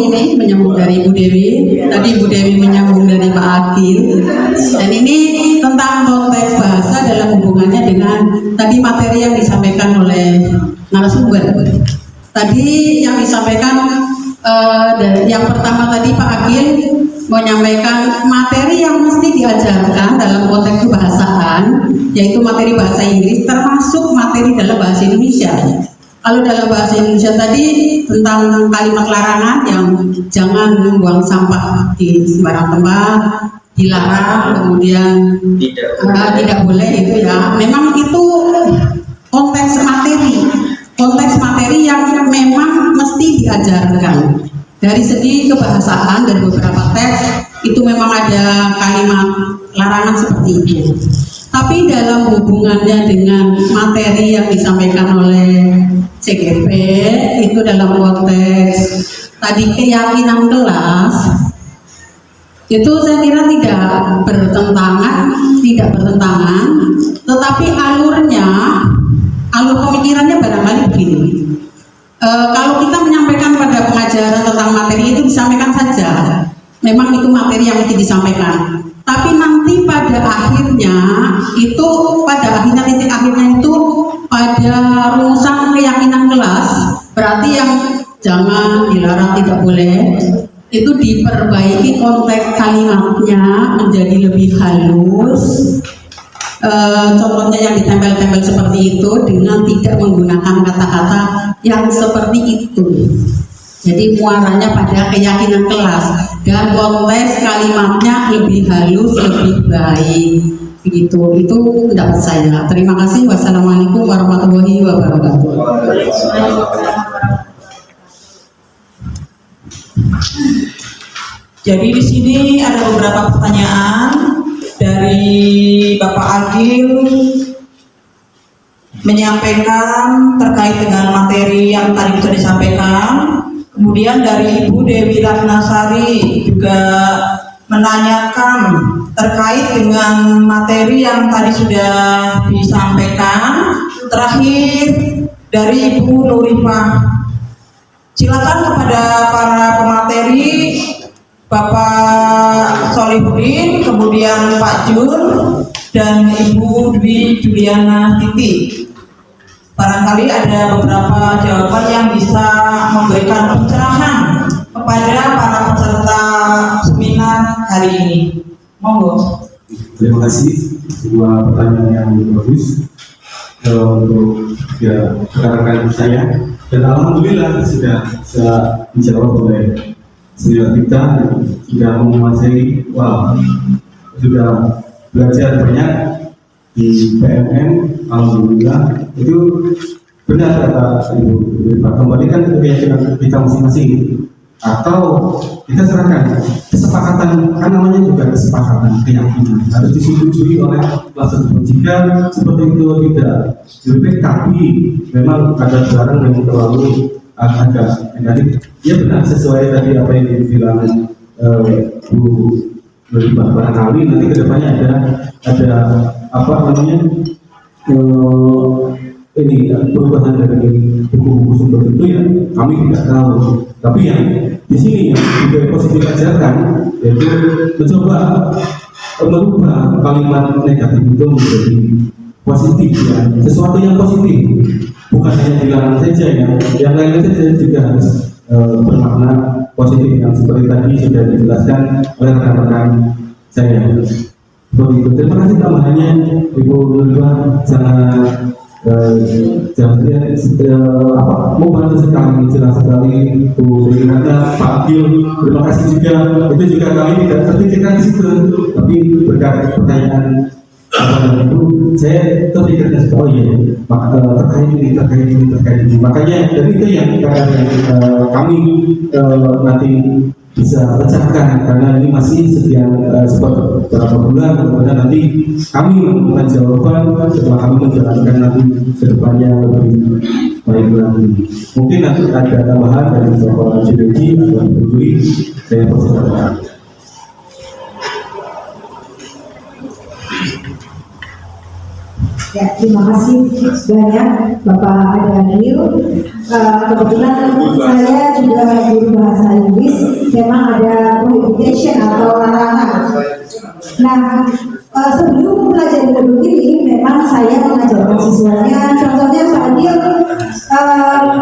dari Ibu Dewi. Tadi Ibu Dewi menyambung dari Pak Agil, dan ini tentang konteks bahasa dalam hubungannya dengan tadi materi yang disampaikan oleh narasumber. Tadi yang disampaikan dari yang pertama tadi Pak Agil menyampaikan materi yang mesti diajarkan dalam konteks kebahasaan, yaitu materi bahasa Inggris termasuk materi dalam bahasa Indonesia. Kalau dalam bahasa Indonesia tadi tentang kalimat larangan yang jangan membuang sampah di sembarang tempat, dilarang, kemudian tidak boleh itu ya. Memang itu konteks materi yang memang mesti diajarkan. Dari segi kebahasaan dan beberapa teks itu memang ada kalimat larangan seperti itu. Tapi dalam hubungannya dengan materi yang disampaikan oleh CGP itu dalam konteks tadi keyakinan kelas, itu saya kira tidak bertentangan, tetapi alur pemikirannya barangkali begini. Kalau kita menyampaikan pada pengajaran tentang materi itu disampaikan saja, memang itu materi yang mesti disampaikan. Tapi nanti pada akhirnya titik akhirnya itu pada rumusan keyakinan kelas, berarti yang jangan, dilarang, tidak boleh, itu diperbaiki konteks kalimatnya menjadi lebih halus. Contohnya yang ditempel-tempel seperti itu dengan tidak menggunakan kata-kata yang seperti itu. Jadi muaranya pada keyakinan kelas dan konteks kalimatnya lebih halus, lebih baik. Begitu. Itu pendapat saya. Terima kasih. Wassalamualaikum warahmatullahi wabarakatuh. Jadi di sini ada beberapa pertanyaan dari Bapak Agil. menyampaikan terkait dengan materi yang tadi sudah disampaikan. Kemudian dari Ibu Dewi Ratnasari juga menanyakan terkait dengan materi yang tadi sudah disampaikan. Terakhir dari Ibu Nurifah. Silakan kepada para pemateri, Bapak Solihuddin, kemudian Pak Jun, dan Ibu Dwi Juliana Titi. Barangkali ada beberapa jawaban yang bisa memberikan pencerahan kepada para peserta seminar hari ini. Monggo. Terima kasih, sebuah pertanyaan yang bagus untuk rekan-rekan saya, dan alhamdulillah sudah bisa dijawab oleh senior kita, sudah menguasai, sudah belajar banyak di PMM. Alhamdulillah, itu benar kata Ibu. Kembalikan ke keyakinan kita masing-masing, atau kita serahkan kesepakatan, kan namanya juga kesepakatan, keyakinan harus disetujui oleh kelas tersebut. Jika seperti itu tidak lebih, tapi memang ada barang yang terlalu agak negatif, ya benar sesuai tadi apa yang dibilang Bu Nurifah. Barangkali nanti kedepannya ada apa namanya ini perubahan dari buku-buku sumber itu ya kami tidak tahu. Tapi yang di sini yang juga positif ajarkan yaitu mencoba merubah kalimat negatif itu menjadi positif, ya sesuatu yang positif, bukan hanya dilarang saja, yang lain saja juga harus bermakna positif yang seperti tadi sudah dijelaskan oleh rekan-rekan saya. Begitu. Terima kasih tambahannya Ibu Nurifah, sangat membantu sekali, jelas sekali Bu Renata, Pak Gil, terima kasih juga. Itu juga kami tidak terpikirkan di situ, tapi berkat pertanyaan Ibu, saya terpikirkan oh iya, terkait ini. Makanya dari itu yang kami nanti bisa pecahkan, karena ini masih sekian beberapa bulan, kemudian nanti kami menemukan jawaban setelah kami menjalankan nanti kedepannya lebih baik lagi. Mungkin nanti ada tambahan dari Bapak Judeji atau Ibu Dwi, saya persilakan. Ya, terima kasih banyak Bapak Adil. Kebetulan saya juga guru bahasa Inggris, memang ada prohibition atau larangan. Nah, sebelum mempelajari modul ini, memang saya mengajarkan siswanya. Contohnya Pak Adil,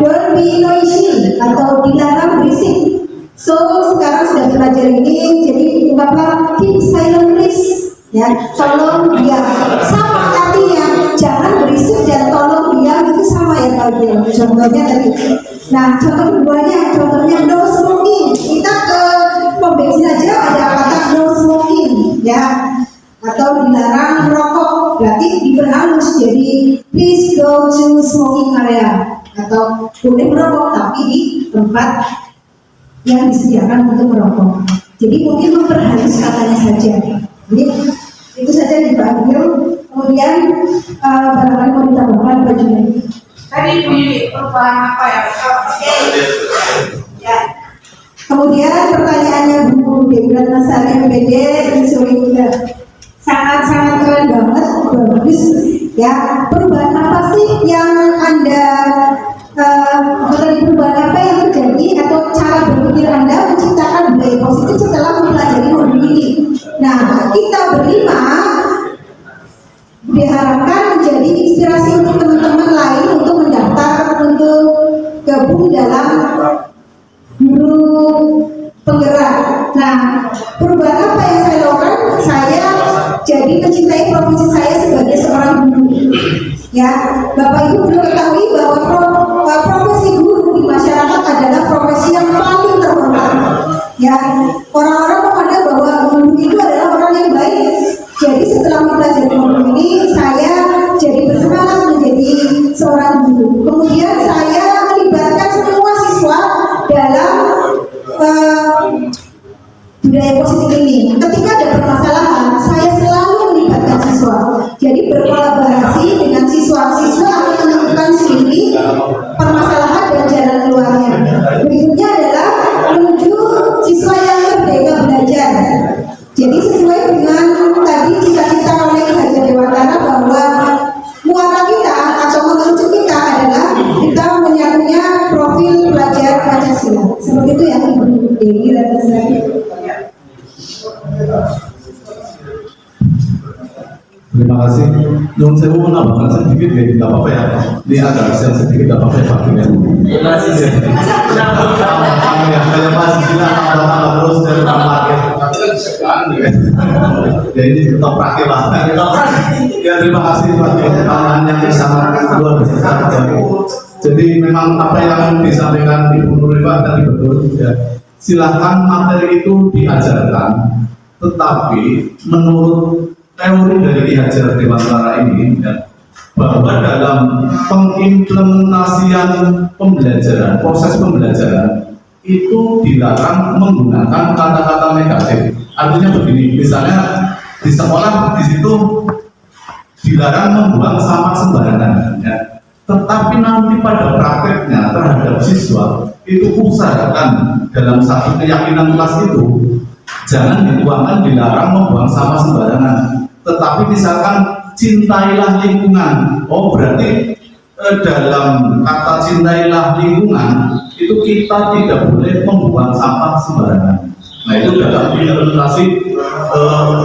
don't be noisy atau dilarang berisik. So sekarang sudah belajar ini, jadi ungkaplah keep silent please. Ya, tolong diam. Sama artinya jangan berisik dan tolong diam, itu sama ya Pak Adil. Contohnya tadi. Nah, contoh keduanya, contohnya no smoking. Kita ke pom bensin aja ada kata no smoking, ya. Atau dilarang merokok, berarti diperhalus jadi please go to smoking area. Atau boleh merokok tapi di tempat yang disediakan untuk merokok. Jadi mungkin memperhalus katanya saja. Jadi itu saja di Pak Adil. Kemudian barangkali mau ditambahkan bajunya. Tadi perubahan apa ya? Ya. Kemudian pertanyaannya Bu Dewi Ratnasari MPD Insulinda sangat-sangat keren banget, bagus. Ya, perubahan apa sih yang Anda perubahan apa yang terjadi atau cara berpikir Anda menciptakan budaya positif setelah mempelajari modul ini? Nah, kita berlima diharapkan menjadi inspirasi untuk teman-teman lain untuk mendaftar untuk gabung dalam guru penggerak. Nah, perubahan apa yang saya lakukan? Saya jadi mencintai profesi saya sebagai seorang guru. Ya, Bapak Ibu perlu ketahui bahwa profesi guru di masyarakat adalah profesi yang paling terhormat. Ya, orang-orang memandang bahwa guru itu adalah orang yang baik. Jadi setelah mempelajari modul ini, saya jadi bersemangat menjadi seorang guru. Kemudian saya melibatkan semua siswa dalam budaya positif ini. Ketika ada permasalahan, saya selalu melibatkan siswa. Jadi berkolaborasi dengan siswa-siswa kasih. Nyun sewu menambahkan sedikit ya, tidak apa-apa ya. Ini agak siang sedikit, tidak apa-apa ya Pak Gini. Ya, saya masih gila tambah terus dari market. Ya ini tetap praktik lah. Ya terima kasih Pak pertanyaan yang sangat luar biasa. Jadi memang apa yang disampaikan Ibu Nurifah tadi betul ya. Silahkan materi itu diajarkan, tetapi menurut teori dari Ki Hajar Dewantara ini ya, bahwa dalam pengimplementasian pembelajaran, proses pembelajaran itu dilarang menggunakan kata-kata negatif. Artinya begini, misalnya di sekolah di situ dilarang membuang sampah sembarangan, ya. Tetapi nanti pada prakteknya terhadap siswa itu usahakan dalam satu keyakinan kelas itu jangan dituangkan dilarang membuang sampah sembarangan, tetapi misalkan cintailah lingkungan. Oh berarti dalam kata cintailah lingkungan itu kita tidak boleh membuang sampah sembarangan. Nah itu dalam implementasi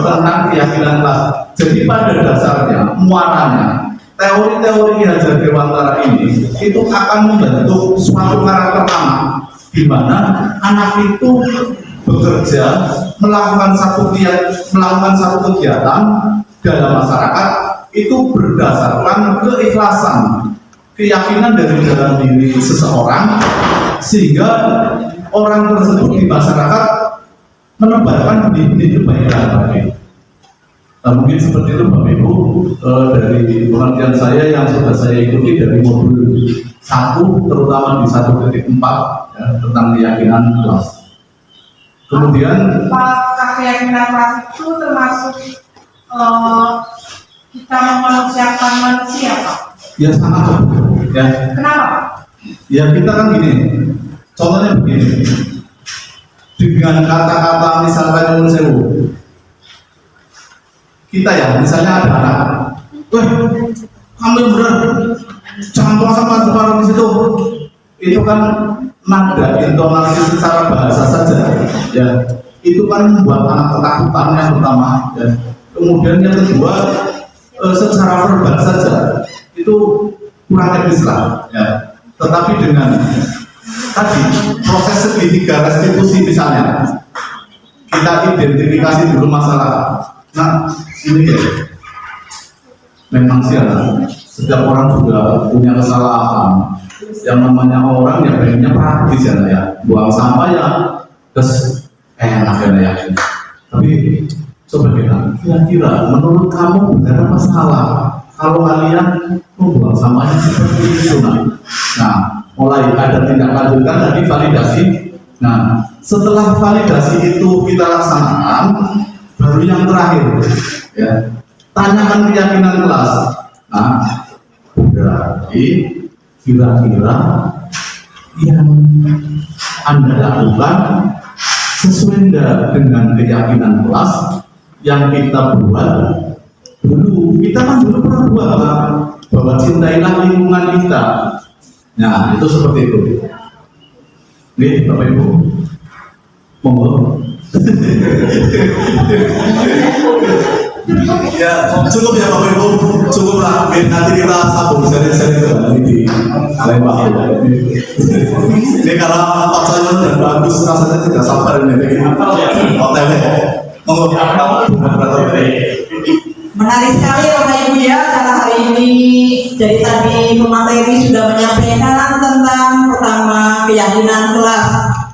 tentang keyakinan kelas. Jadi pada dasarnya muaranya teori-teori Ki Hajar Dewantara ini itu akan membentuk suatu karakter anak, di mana anak itu bekerja melakukan satu kegiatan dalam masyarakat itu berdasarkan keikhlasan, keyakinan dari dalam diri seseorang, sehingga orang tersebut di masyarakat menebarkan benih kebaikan. Nah, mungkin seperti itu Bapak Ibu dari pengertian saya yang sudah saya ikuti dari modul 1 terutama di 1.4 ya, tentang keyakinan kelas. Kemudian keyakinan kelas itu termasuk kita memanusiakan manusia Pak? Ya sangat ya. Kenapa? Ya kita kan gini, contohnya begini, dengan kata-kata misalkan nyuwun sewu, kita ya misalnya ada anak, weh kamu yang benar, jangan buang sampah sembarangan di situ. Itu kan nada intonasi secara bahasa saja, ya itu kan membuat anak ketakutan yang pertama, ya. Kemudian yang kedua secara verbal saja itu kurang etis lah, ya. Tetapi dengan tadi proses segitiga restitusi misalnya, kita identifikasi dulu masalah. Nah, ini ya, memang sih setiap orang juga punya kesalahan. Yang namanya orang yang pengennya praktis ya, buang sampah ya, terus enak ya. Tapi coba kita kira-kira menurut kamu benar apa salah kalau kalian membuang sampahnya seperti itu? Nah, mulai ada tindak lanjutkan tadi validasi. Nah, setelah validasi itu kita laksanakan, baru yang terakhir ya, tanyakan keyakinan kelas. Nah, berarti kira-kira yang Anda lakukan sesuai dengan keyakinan kelas yang kita buat dulu. Kita kan dulu pernah buat bahwa cintailah lingkungan kita. Nah, itu seperti itu. Nih, Bapak Ibu, monggo. Ya, cukup ya Bapak Ibu, cukup lah. Nanti kita sambung seri-seri kembali di lain waktu. Ini karena Pak Sayon dan bagus rasanya tidak sabar ini hotelnya. Monggo. Menarik sekali Bapak Ibu ya, karena hari ini jadi tadi pemateri sudah menyampaikan tentang pertama keyakinan kelas.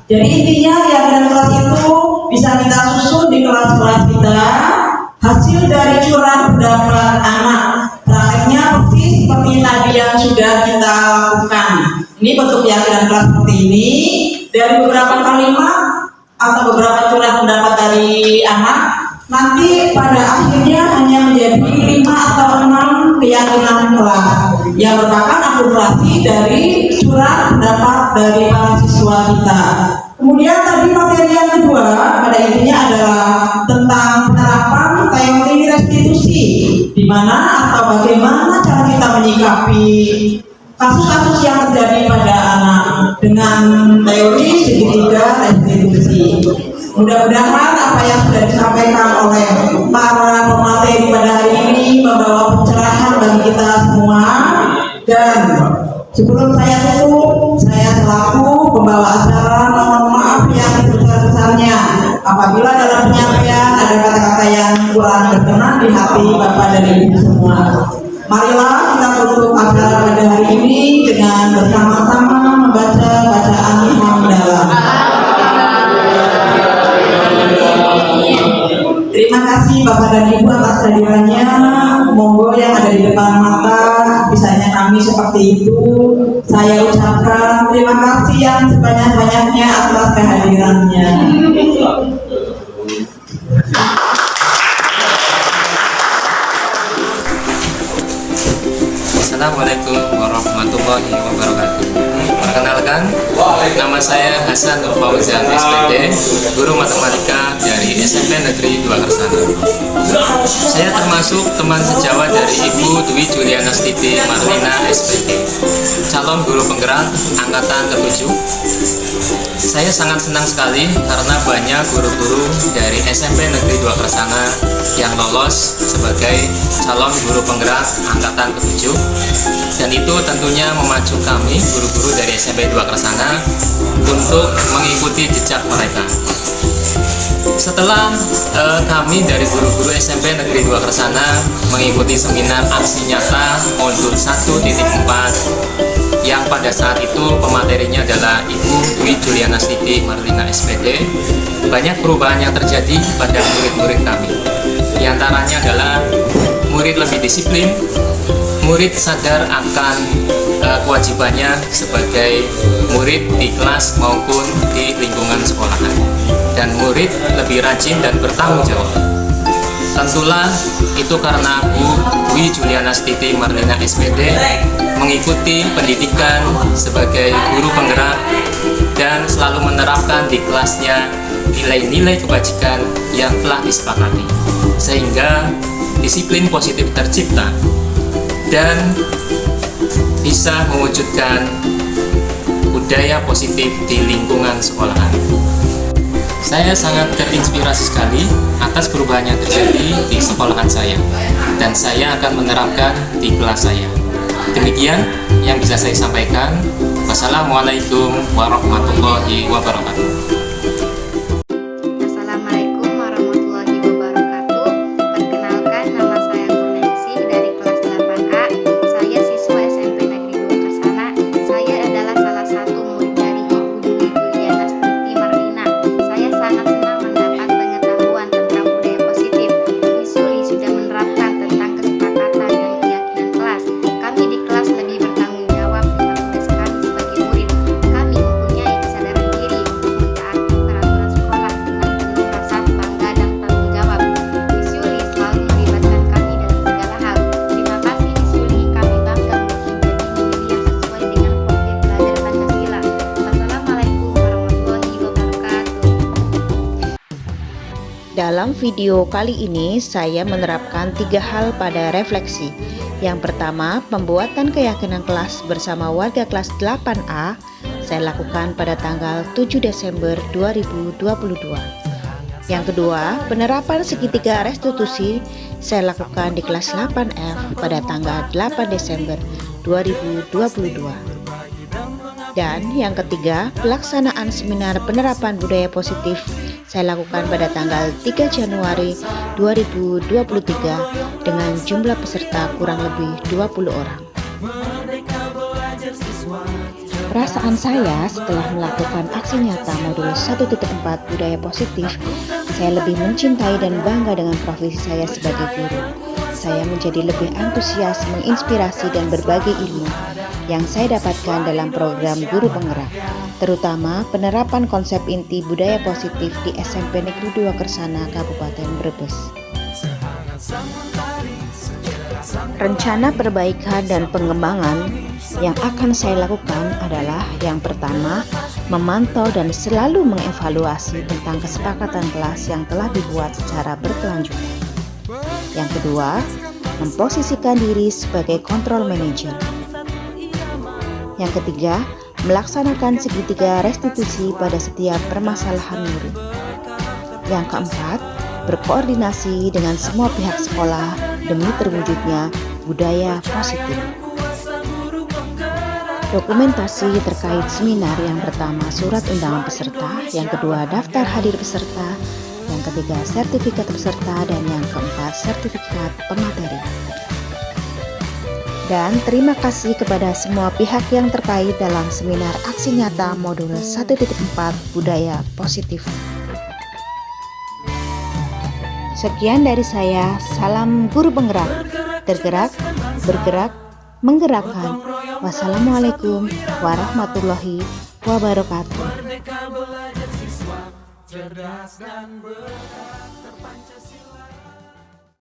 Jadi intinya keyakinan kelas itu bisa kita susun di kelas-kelas kita, hasil dari curah pendapat anak. Prakteknya persis seperti tadi yang sudah kita lakukan. Ini bentuk keyakinan kelas seperti ini, dari beberapa kalimat atau beberapa curah pendapat dari anak. Nanti pada akhirnya hanya menjadi 5 atau 6 keyakinan kelas yang merupakan akumulasi dari curah pendapat dari para siswa kita. Kemudian tadi materi yang kedua pada intinya adalah tentang penerapan teori restitusi, di mana atau bagaimana cara kita menyikapi kasus-kasus yang terjadi pada anak dengan teori segitiga restitusi. Mudah-mudahan apa yang sudah disampaikan oleh para pemateri pada hari ini membawa pencerahan bagi kita semua. Dan sebelum saya tutup, saya selaku pembawa acara mohon maaf yang sebesar-besarnya apabila dalam penyampaian ada kata-kata yang kurang berkenan di hati Bapak dan Ibu semua. Marilah kita tutup acara pada hari ini dengan bersama-sama membaca bacaan hamdalah. Terima kasih Bapak dan Ibu atas kehadirannya. Monggo yang ada di depan mata, bisanya kami seperti itu. Saya ucapkan terima kasih yang sebanyak-banyaknya atas kehadirannya. Assalamualaikum warahmatullahi wabarakatuh. Perkenalkan, nama saya Hasan Nur Fauzan SPD, guru matematika dari SMP Negeri 2 Kersana. Saya termasuk teman sejawat dari Ibu Dwi Juliana Stiti Marlina SPD, calon guru penggerak angkatan ke-7. Saya sangat senang sekali karena banyak guru-guru dari SMP Negeri 2 Kersana yang lolos sebagai calon guru penggerak angkatan ke-7, dan itu tentunya memacu kami guru-guru dari SMP 2 Kersana untuk mengikuti jejak mereka. Setelah kami dari guru-guru SMP Negeri 2 Kersana mengikuti seminar aksi nyata modul 1.4 yang pada saat itu pematerinya adalah Ibu Dwi Juliana Stiti Marlina SPD, banyak perubahan yang terjadi pada murid-murid kami. Di antaranya adalah murid lebih disiplin, murid sadar akan kewajibannya sebagai murid di kelas maupun di lingkungan sekolahan, dan murid lebih rajin dan bertanggung jawab. Tentulah itu karena Bu Dwi Juliana Stiti Marlina SPD mengikuti pendidikan sebagai guru penggerak dan selalu menerapkan di kelasnya nilai-nilai kebajikan yang telah disepakati, sehingga disiplin positif tercipta dan bisa mewujudkan budaya positif di lingkungan sekolahan. Saya sangat terinspirasi sekali atas perubahan yang terjadi di sekolahan saya, dan saya akan menerapkan di kelas saya. Demikian yang bisa saya sampaikan. Wassalamualaikum warahmatullahi wabarakatuh. Assalamualaikum warahmatullahi wabarakatuh. Perkenalkan, nama saya Kurnaisi dari kelas 8A. Saya siswa SMP Negeri 2 Kersana. Saya adalah salah satu murid dari Ibu Dwi Juliana Stiti Marlina. Saya sangat senang mendapat pengetahuan tentang budaya positif. Miss Yuli sudah menerapkan tentang kesepakatan dan keyakinan kelas. Kami di kelas lebih bertanggung jawab dengan tugas kami sebagai murid. Kami mempunyai kesadaran diri untuk mentaati peraturan sekolah dengan penuh rasa bangga dan tanggung jawab. Miss Yuli selalu melibatkan kami dalam segala hal. Terima kasih Miss Yuli, kami bangga memiliki jati diri yang sesuai dengan profil belajar Pancasila. Wassalamualaikum warahmatullahi wabarakatuh. Dalam video kali ini saya menerapkan 3 hal pada refleksi. Yang pertama, pembuatan keyakinan kelas bersama warga kelas 8A saya lakukan pada tanggal 7 Desember 2022. Yang kedua, penerapan segitiga restitusi saya lakukan di kelas 8F pada tanggal 8 Desember 2022. Dan yang ketiga, pelaksanaan seminar penerapan budaya positif saya lakukan pada tanggal 3 Januari 2023 dengan jumlah peserta kurang lebih 20 orang. Perasaan saya setelah melakukan aksi nyata modul 1.4 budaya positif, saya lebih mencintai dan bangga dengan profesi saya sebagai guru. Saya menjadi lebih antusias menginspirasi dan berbagi ilmu yang saya dapatkan dalam program guru penggerak, terutama penerapan konsep inti budaya positif di SMP Negeri 2 Kersana, Kabupaten Brebes. Rencana perbaikan dan pengembangan yang akan saya lakukan adalah yang pertama, memantau dan selalu mengevaluasi tentang kesepakatan kelas yang telah dibuat secara berkelanjutan. Yang kedua, memposisikan diri sebagai kontrol manager. Yang ketiga, melaksanakan segitiga restitusi pada setiap permasalahan murid. Yang keempat, berkoordinasi dengan semua pihak sekolah demi terwujudnya budaya positif. Dokumentasi terkait seminar yang pertama surat undangan peserta, yang kedua daftar hadir peserta, yang ketiga sertifikat peserta, dan yang keempat sertifikat pemateri. Dan terima kasih kepada semua pihak yang terkait dalam seminar aksi nyata modul 1.4 budaya positif. Sekian dari saya, salam guru penggerak, tergerak, bergerak, menggerakkan. Wassalamualaikum warahmatullahi wabarakatuh. Merdeka belajar siswa, cerdas dan berhak terpancar.